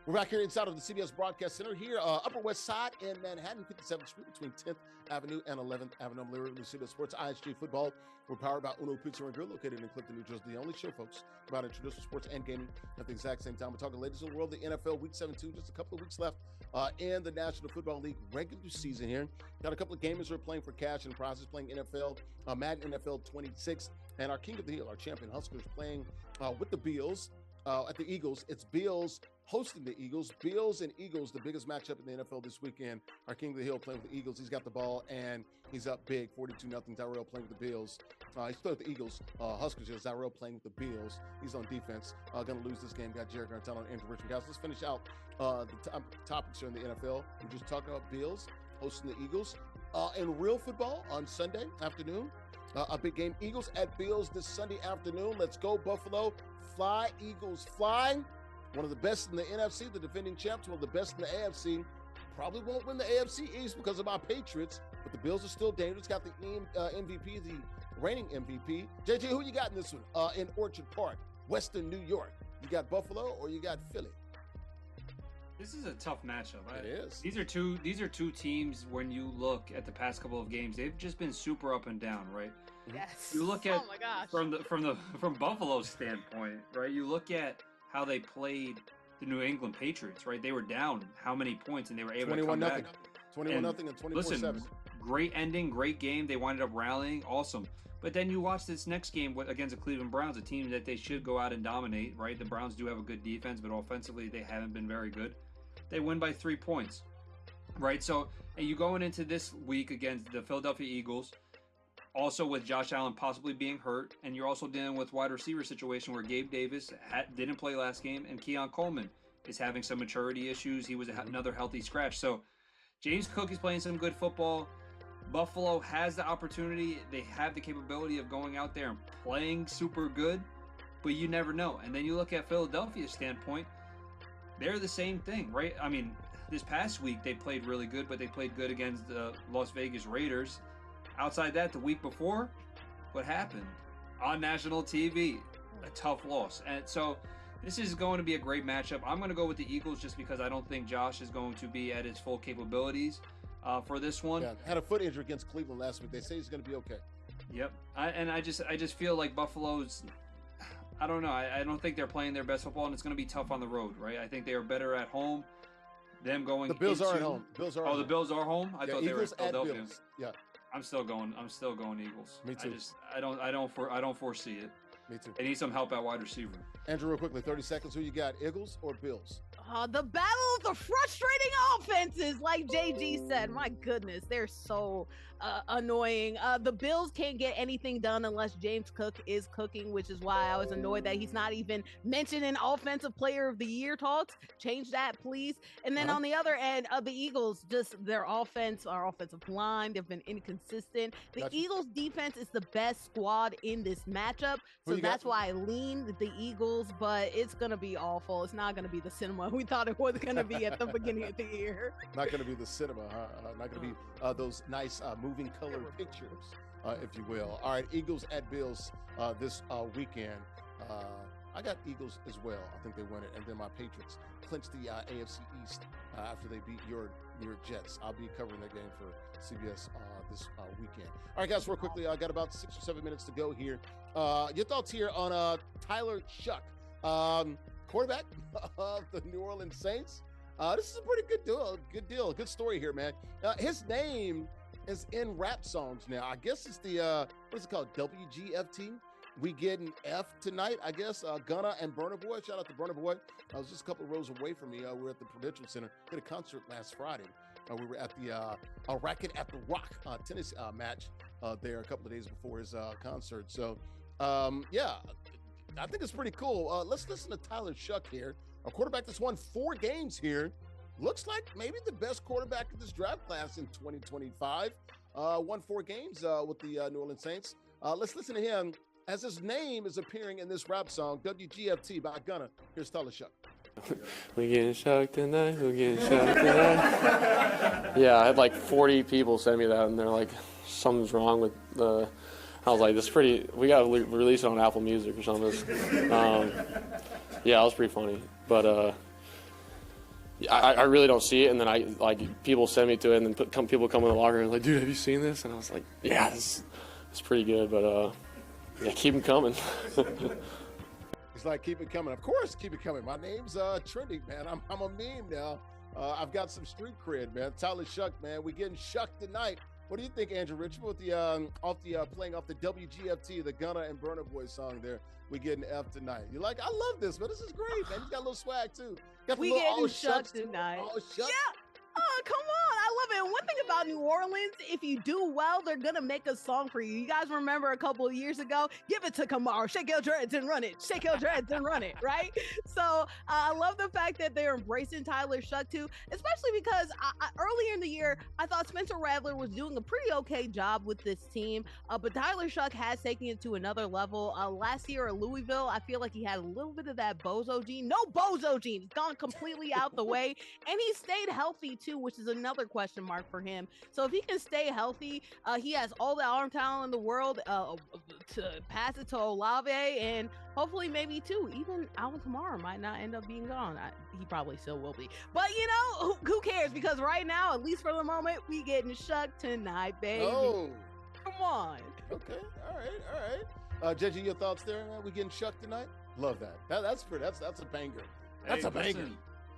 Speaker 1: We're back here inside of the CBS Broadcast Center here, Upper West Side in Manhattan, 57th Street between 10th Avenue and 11th Avenue. I'm Larry Ridley, CBS Sports, ISG Football. We're powered by Uno Pizza and Grill, located in Clifton, New Jersey. The only show, folks, about traditional sports and gaming at the exact same time. We're talking latest in the world, the NFL Week 17, just a couple of weeks left in the National Football League regular season here. Got a couple of gamers who are playing for cash and prizes, playing NFL, Madden NFL 26, and our King of the Hill, our champion Huskers, playing with the Bills. At the Eagles, it's Bills hosting the Eagles. Bills and Eagles, the biggest matchup in the NFL this weekend. Our King of the Hill playing with the Eagles. He's got the ball, and he's up big, 42-0. JustZyrell playing with the Bills. He's playing with the Eagles. Huskers, JustZyrell playing with the Bills. He's on defense. Going to lose this game. Got Jarrett, Guarantano, and Andrea, Richmond. Guys, let's finish out the topics here in the NFL. We're just talking about Bills hosting the Eagles. In real football on Sunday afternoon, a big game. Eagles at Bills this Sunday afternoon. Let's go, Buffalo. Fly, Eagles, fly. One of the best in the NFC, the defending champs, one of the best in the AFC. Probably won't win the AFC East because of my Patriots, but the Bills are still dangerous. Got the MVP, the reigning MVP. JJ, who you got in this one? In Orchard Park, Western New York. You got Buffalo or you got Philly?
Speaker 2: This is a tough matchup.
Speaker 1: It is.
Speaker 2: These are two teams. When you look at the past couple of games, they've just been super up and down, right?
Speaker 3: Yes.
Speaker 2: You look at
Speaker 3: oh my gosh.
Speaker 2: from Buffalo's standpoint, right? You look at how they played the New England Patriots, right? They were down how many points and they were able to come back.
Speaker 1: 21-0 and 24-7.
Speaker 2: Listen, great ending, great game. They winded up rallying, awesome. But then you watch this next game against the Cleveland Browns, a team that they should go out and dominate, right? The Browns do have a good defense, but offensively they haven't been very good. They win by 3 points, right? So, and you going into this week against the Philadelphia Eagles, also with Josh Allen possibly being hurt, and you're also dealing with wide receiver situation where Gabe Davis didn't play last game, and Keon Coleman is having some maturity issues. He was another healthy scratch. So James Cook is playing some good football. Buffalo has the opportunity. They have the capability of going out there and playing super good, but you never know. And then you look at Philadelphia's standpoint, they're the same thing, right? I mean, this past week they played really good, but they played good against the Las Vegas Raiders. Outside that, the week before, what happened? On national TV, a tough loss. And so this is going to be a great matchup. I'm going to go with the Eagles just because I don't think Josh is going to be at his full capabilities for this one.
Speaker 1: Yeah, had a foot injury against Cleveland last week. They say he's going to be okay.
Speaker 2: Yep. I just feel like Buffalo's, I don't know. I don't think they're playing their best football, and it's going to be tough on the road, right? I think they are better at home. Them going
Speaker 1: The Bills are at home.
Speaker 2: Bills are the Bills are home? I thought
Speaker 1: Eagles
Speaker 2: they were at Philadelphia.
Speaker 1: Bills. Yeah.
Speaker 2: I'm still going Eagles.
Speaker 1: Me too.
Speaker 2: I don't foresee it.
Speaker 1: Me too.
Speaker 2: They need some help at wide receiver.
Speaker 1: Andrew, real quickly, 30 seconds. Who you got, Eagles or Bills?
Speaker 3: The battle of the frustrating offenses, like JG said. My goodness, they're so annoying. The Bills can't get anything done unless James Cook is cooking, which is why I was annoyed that he's not even mentioned in Offensive Player of the Year talks. Change that, please. And then on the other end of the Eagles, just their offense, our offensive line, they've been inconsistent. The Eagles defense is the best squad in this matchup, so that's why I lean the Eagles, but it's going to be awful. It's not going to be the cinema we thought it was going to be at the beginning of the year.
Speaker 1: Not going to be the cinema, huh? Not going to be those nice moving color pictures, if you will. All right, Eagles at Bills this weekend. I got Eagles as well. I think they win it. And then my Patriots clinch the AFC East after they beat your Jets. I'll be covering that game for CBS this weekend. All right, guys, real quickly, I got about 6 or 7 minutes to go here. Your thoughts here on Tyler Shough, quarterback of the New Orleans Saints. This is a pretty good deal. Good story here, man. His name is in rap songs now. I guess it's the, what is it called, WGFT? We get an F tonight, I guess. Gunna and Burna Boy. Shout out to Burna Boy. I was just a couple of rows away from me. We were at the Prudential Center. Did a concert last Friday. We were at the Racket at the Rock tennis match there a couple of days before his concert. So, yeah, I think it's pretty cool. Let's listen to Tyler Shough here, a quarterback that's won 4 games here. Looks like maybe the best quarterback in this draft class in 2025. Won 4 games with the New Orleans Saints. Let's listen to him as his name is appearing in this rap song, WGFT by Gunna. Here's Tyler Shough.
Speaker 7: We getting shocked tonight, we getting shocked tonight. Yeah, I had like 40 people send me that, and they're like, something's wrong with the... I was like, this is pretty... We got to release it on Apple Music or something. Yeah, it was pretty funny. But I really don't see it, and then people send me to it, and then people come in the locker and like, dude, have you seen this? And I was like, yeah, it's pretty good, but yeah, keep them coming.
Speaker 1: He's like, keep it coming. Of course, keep it coming. My name's trending, man. I'm a meme now. I've got some street cred, man. Tyler Shough, man. We getting shucked tonight. What do you think, Andrew Richmond, with the playing off the WGFT, the Gunna and Burna Boy song there? We getting F tonight. You're like, I love this, man. This is great, man. He's got a little swag too. Got
Speaker 3: we getting shucked tonight.
Speaker 1: Oh, shucks.
Speaker 3: Yeah. Oh, come on. I love it. And one thing about New Orleans, if you do well, they're going to make a song for you. You guys remember a couple of years ago, give it to Kamar, shake your dreads and run it, shake your dreads and run it, right? So I love the fact that they're embracing Tyler Shough too, especially because earlier in the year, I thought Spencer Rattler was doing a pretty okay job with this team, but Tyler Shough has taken it to another level. Last year at Louisville, I feel like he had a little bit of that bozo gene. No bozo gene. It's gone completely out the way, and he stayed healthy too, which which is another question mark for him. So if he can stay healthy, he has all the arm talent in the world to pass it to Olave, and hopefully maybe too. Even Alvin Kamara might not end up being gone. He probably still will be. But you know, who cares? Because right now, at least for the moment, we getting shucked tonight, baby.
Speaker 1: Oh,
Speaker 3: come on.
Speaker 1: Okay, all right. JJ, your thoughts there, man? We getting shucked tonight? Love that. That's a banger. That's a banger.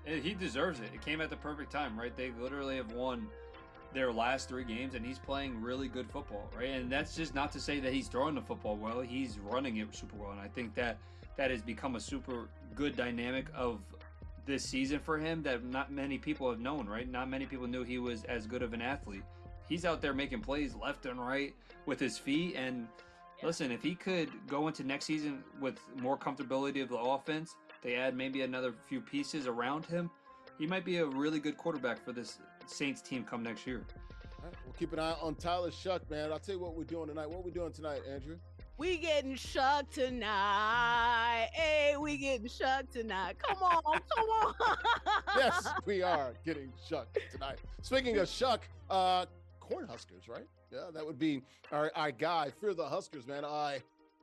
Speaker 2: Listen, he deserves it. It came at the perfect time, right? They literally have won their last 3 games, and he's playing really good football, right? And that's just not to say that he's throwing the football well. He's running it super well, and I think that has become a super good dynamic of this season for him that not many people have known, right? Not many people knew he was as good of an athlete. He's out there making plays left and right with his feet, and listen, if he could go into next season with more comfortability of the offense, they add maybe another few pieces around him, he might be a really good quarterback for this Saints team come next year.
Speaker 1: All right, we'll keep an eye on Tyler Shough, man. I'll tell you what we're doing tonight. What are we doing tonight, Andrew?
Speaker 3: We getting shucked tonight. Hey, we getting shucked tonight. Come on, come on.
Speaker 1: Yes, we are getting shucked tonight. Speaking of Shough, Cornhuskers, right? Yeah, that would be our guy, Fear the Huskers, man.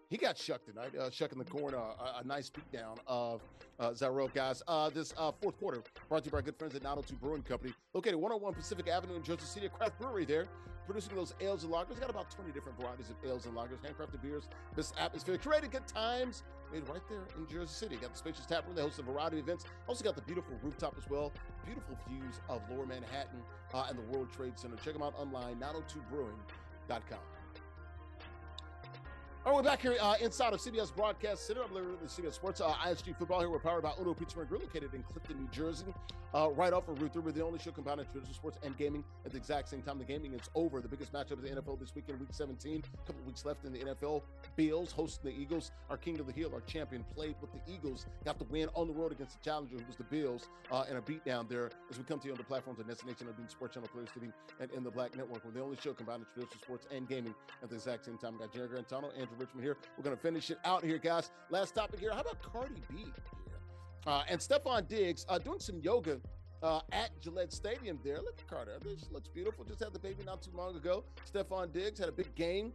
Speaker 1: He got shucked tonight, shucking the corn, a nice beatdown of JustZyrell, guys. This fourth quarter brought to you by our good friends at 902 Brewing Company, located 101 Pacific Avenue in Jersey City, a craft brewery there, producing those ales and lagers. Got about 20 different varieties of ales and lagers, handcrafted beers, this atmosphere, curated good times, made right there in Jersey City. Got the spacious tap room. They host a variety of events. Also got the beautiful rooftop as well. Beautiful views of Lower Manhattan and the World Trade Center. Check them out online, 902brewing.com. All right, we're back here inside of CBS Broadcast Center. I'm Larry Ridley, CBS Sports, ISG Football here. We're powered by Uno Pizza and Grill, located in Clifton, New Jersey, right off of Route 3. We're the only show combining traditional sports and gaming at the exact same time. The gaming is over. The biggest matchup of the NFL this weekend, Week 17. A couple of weeks left in the NFL. Bills hosting the Eagles. Our King of the Hill, our champion, played with the Eagles. Got the win on the road against the challenger, who was the Bills, and a beatdown there as we come to you on the platforms of NESN, Sports Channel, Players TV, and in the Black Network. We're the only show combining traditional sports and gaming at the exact same time. We got Jarrett, Guarantano, Andrew, Richmond here. We're going to finish it out here, guys. Last topic here. How about Cardi B here? And Stefon Diggs doing some yoga at Gillette Stadium there. Look at Cardi. She looks beautiful. Just had the baby not too long ago. Stefon Diggs had a big game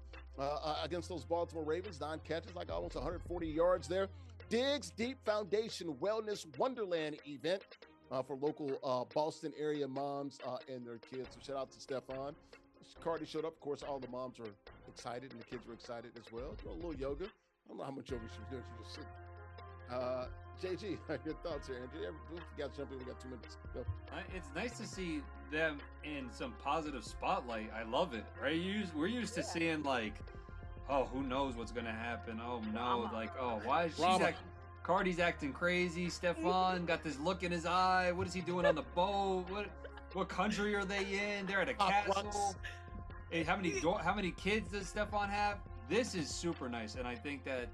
Speaker 1: against those Baltimore Ravens. 9 catches, like almost 140 yards there. Diggs Deep Foundation Wellness Wonderland event for local Boston area moms and their kids. So shout out to Stefon. Cardi showed up. Of course, all the moms were excited, and the kids were excited as well. Do a little yoga. I don't know how much yoga she was doing. She was sitting. JG, your thoughts here, Andrea? We got to jump in. We got 2 minutes. Go.
Speaker 2: It's nice to see them in some positive spotlight. I love it, right? We're used to seeing, like, oh, who knows what's going to happen? Oh, no. Like, oh, why is Cardi's acting crazy. Stefon got this look in his eye. What is he doing on the boat? What country are they in? They're at a castle. Hey, how many kids does Stefon have? This is super nice, and I think that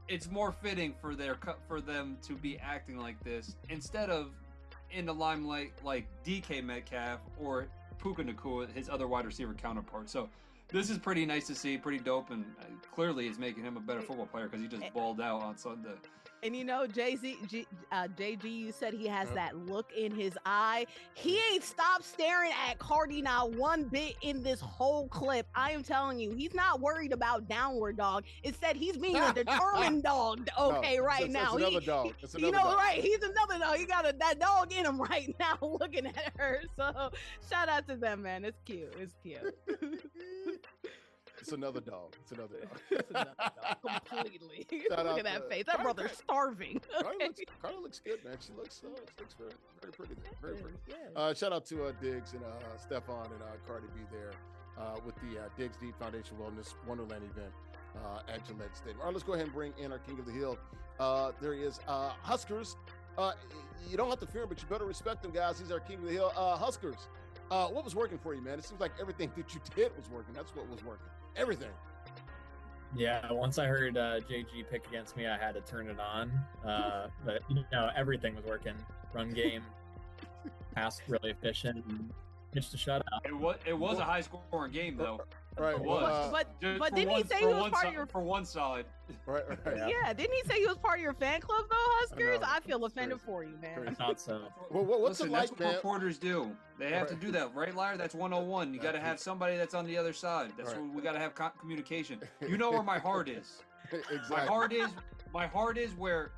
Speaker 2: it's more fitting for them to be acting like this instead of in the limelight like DK Metcalf or Puka Nacua, his other wide receiver counterpart. So this is pretty nice to see, pretty dope, and clearly it's making him a better football player because he just balled out on Sunday.
Speaker 3: And you know, JG, you said he has that look in his eye. He ain't stopped staring at Cardi not one bit in this whole clip. I am telling you, he's not worried about downward dog. Instead, he's being a determined dog. Okay, right now.
Speaker 1: It's another dog.
Speaker 3: Right? He's another dog. He got that dog in him right now, looking at her. So shout out to them, man. It's cute. It's cute.
Speaker 1: It's another dog. It's another dog.
Speaker 3: It's another dog. Completely. Look at that face. That brother's starving.
Speaker 1: Cardi looks good, man. She looks very, very pretty. Very pretty. Yeah. Shout out to Diggs and Stefon and Cardi B there with the Diggs Deep Foundation Wellness Wonderland event at Gillette Stadium. All right, let's go ahead and bring in our King of the Hill. There he is. Huskers. You don't have to fear him, but you better respect them, guys. He's our King of the Hill. Huskers. What was working for you, man? It seems like everything that you did was working. That's what was working. Everything.
Speaker 8: Yeah, once I heard JG pick against me, I had to turn it on. But, everything was working. Run game, pass really efficient, and pitched a shutout.
Speaker 2: It was a high-scoring game, though.
Speaker 1: Right.
Speaker 2: Was.
Speaker 1: Well,
Speaker 3: But
Speaker 2: Just
Speaker 3: but
Speaker 2: for
Speaker 3: didn't he
Speaker 2: one-
Speaker 3: say
Speaker 2: for
Speaker 3: he was
Speaker 2: one
Speaker 3: part
Speaker 2: si-
Speaker 3: of your?
Speaker 2: for one side?
Speaker 1: right.
Speaker 3: Yeah, didn't he say he was part of your fan club though, Huskers?
Speaker 1: know.
Speaker 3: I feel
Speaker 1: It's
Speaker 3: offended
Speaker 1: crazy.
Speaker 3: for you, man.
Speaker 8: I thought so.
Speaker 1: Well, what's
Speaker 2: Listen,
Speaker 1: it
Speaker 2: that's
Speaker 1: like,
Speaker 2: what
Speaker 1: man?
Speaker 2: reporters do. They have to
Speaker 1: Right.
Speaker 2: do that, right, Larry? That's 101. You got to have somebody that's on the other side. That's
Speaker 1: Right.
Speaker 2: what we got to have communication. You know where my heart is.
Speaker 1: Exactly.
Speaker 2: My heart is where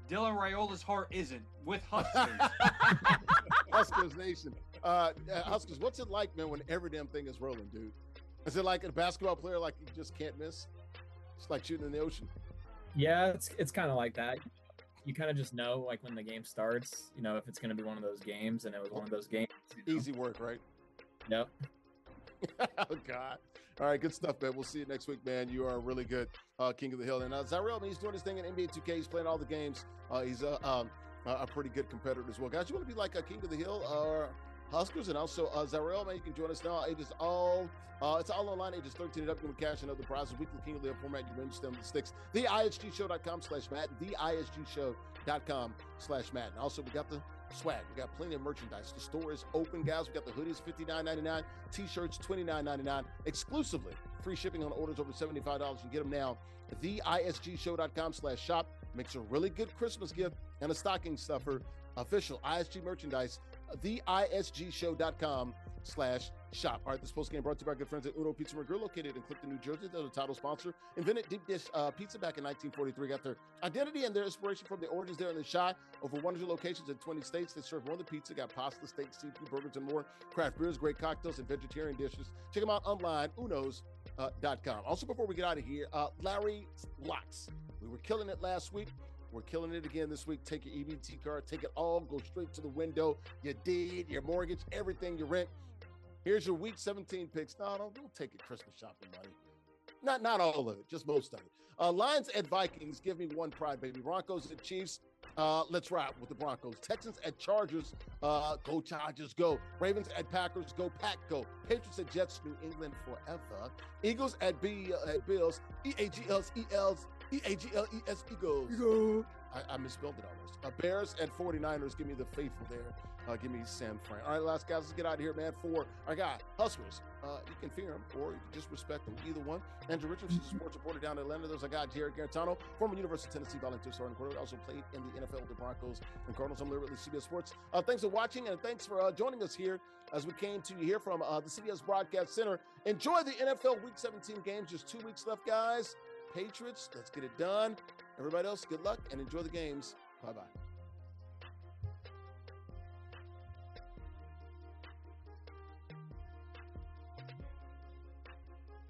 Speaker 2: Dylan Raiola's heart isn't, with Huskers.
Speaker 1: Huskers Nation. Huskers, what's it like, man, when every damn thing is rolling, dude? Is it like a basketball player, like you just can't miss? It's like shooting in the ocean.
Speaker 8: Yeah, it's kind of like that. You kind of just know, like, when the game starts, you know, if it's going to be one of those games, and it was one of those games. You know?
Speaker 1: Easy work, right?
Speaker 8: Yep.
Speaker 1: Oh, God. All right, good stuff, man. We'll see you next week, man. You are really good, King of the Hill. And Zyrell, man, he's doing his thing in NBA 2K. He's playing all the games. He's a pretty good competitor as well. Guys, you want to be like a King of the Hill or Huskers? And also, Zyrell, man, you can join us now. It's all online, ages 13 and up. You can cash in other prizes. Weekly King of the Hill format. You win them the sticks. TheISGShow.com/Matt. TheISGShow.com/Matt. And also, we got the swag. We got plenty of merchandise. The store is open, guys. We got the hoodies, $59.99. T-shirts, $29.99. Exclusively. Free shipping on orders over $75. You can get them now at TheISGShow.com/shop. Makes a really good Christmas gift and a stocking stuffer. Official ISG merchandise. TheISGShow.com/shop. All right, this post game brought to you by good friends at Uno Pizza and Grill, located in Clifton, New Jersey. They're the title sponsor. Invented deep dish pizza back in 1943. Got their identity and their inspiration from the origins there in the shot. Over 100 locations in 20 states. They serve more than pizza. Got pasta, steak, seafood, burgers, and more. Craft beers, great cocktails, and vegetarian dishes. Check them out online, unos.com. Also, before we get out of here, Larry Locks. We were killing it last week. We're killing it again this week. Take your EBT card, take it all, go straight to the window. Your deed, your mortgage, everything you rent. Here's your week 17 picks. No, don't take your Christmas shopping money. Not all of it, just most of it. Lions at Vikings, give me one pride, baby. Broncos at Chiefs, let's ride with the Broncos. Texans at Chargers, go Chargers, go. Ravens at Packers, go Pack, go. Patriots at Jets, New England forever. Eagles at Bills, Eagles, Eagles. I misspelled it almost. Bears at 49ers, give me the faithful there. Give me San Fran. All right, last guys, let's get out of here, man. For our guy, Huskers, you can fear him or you can just respect him, either one. Andrea, she's a sports reporter down in Atlanta. There's our guy, Jarrett Guarantano, former University of Tennessee volunteer starting quarterback, also played in the NFL with the Broncos and Cardinals. I'm Larry Ridley, CBS Sports. Thanks for watching and thanks for joining us here as we came to you here from the CBS Broadcast Center. Enjoy the NFL Week 17 games. Just 2 weeks left, guys. Patriots, let's get it done. Everybody else, good luck and enjoy the games. Bye-bye.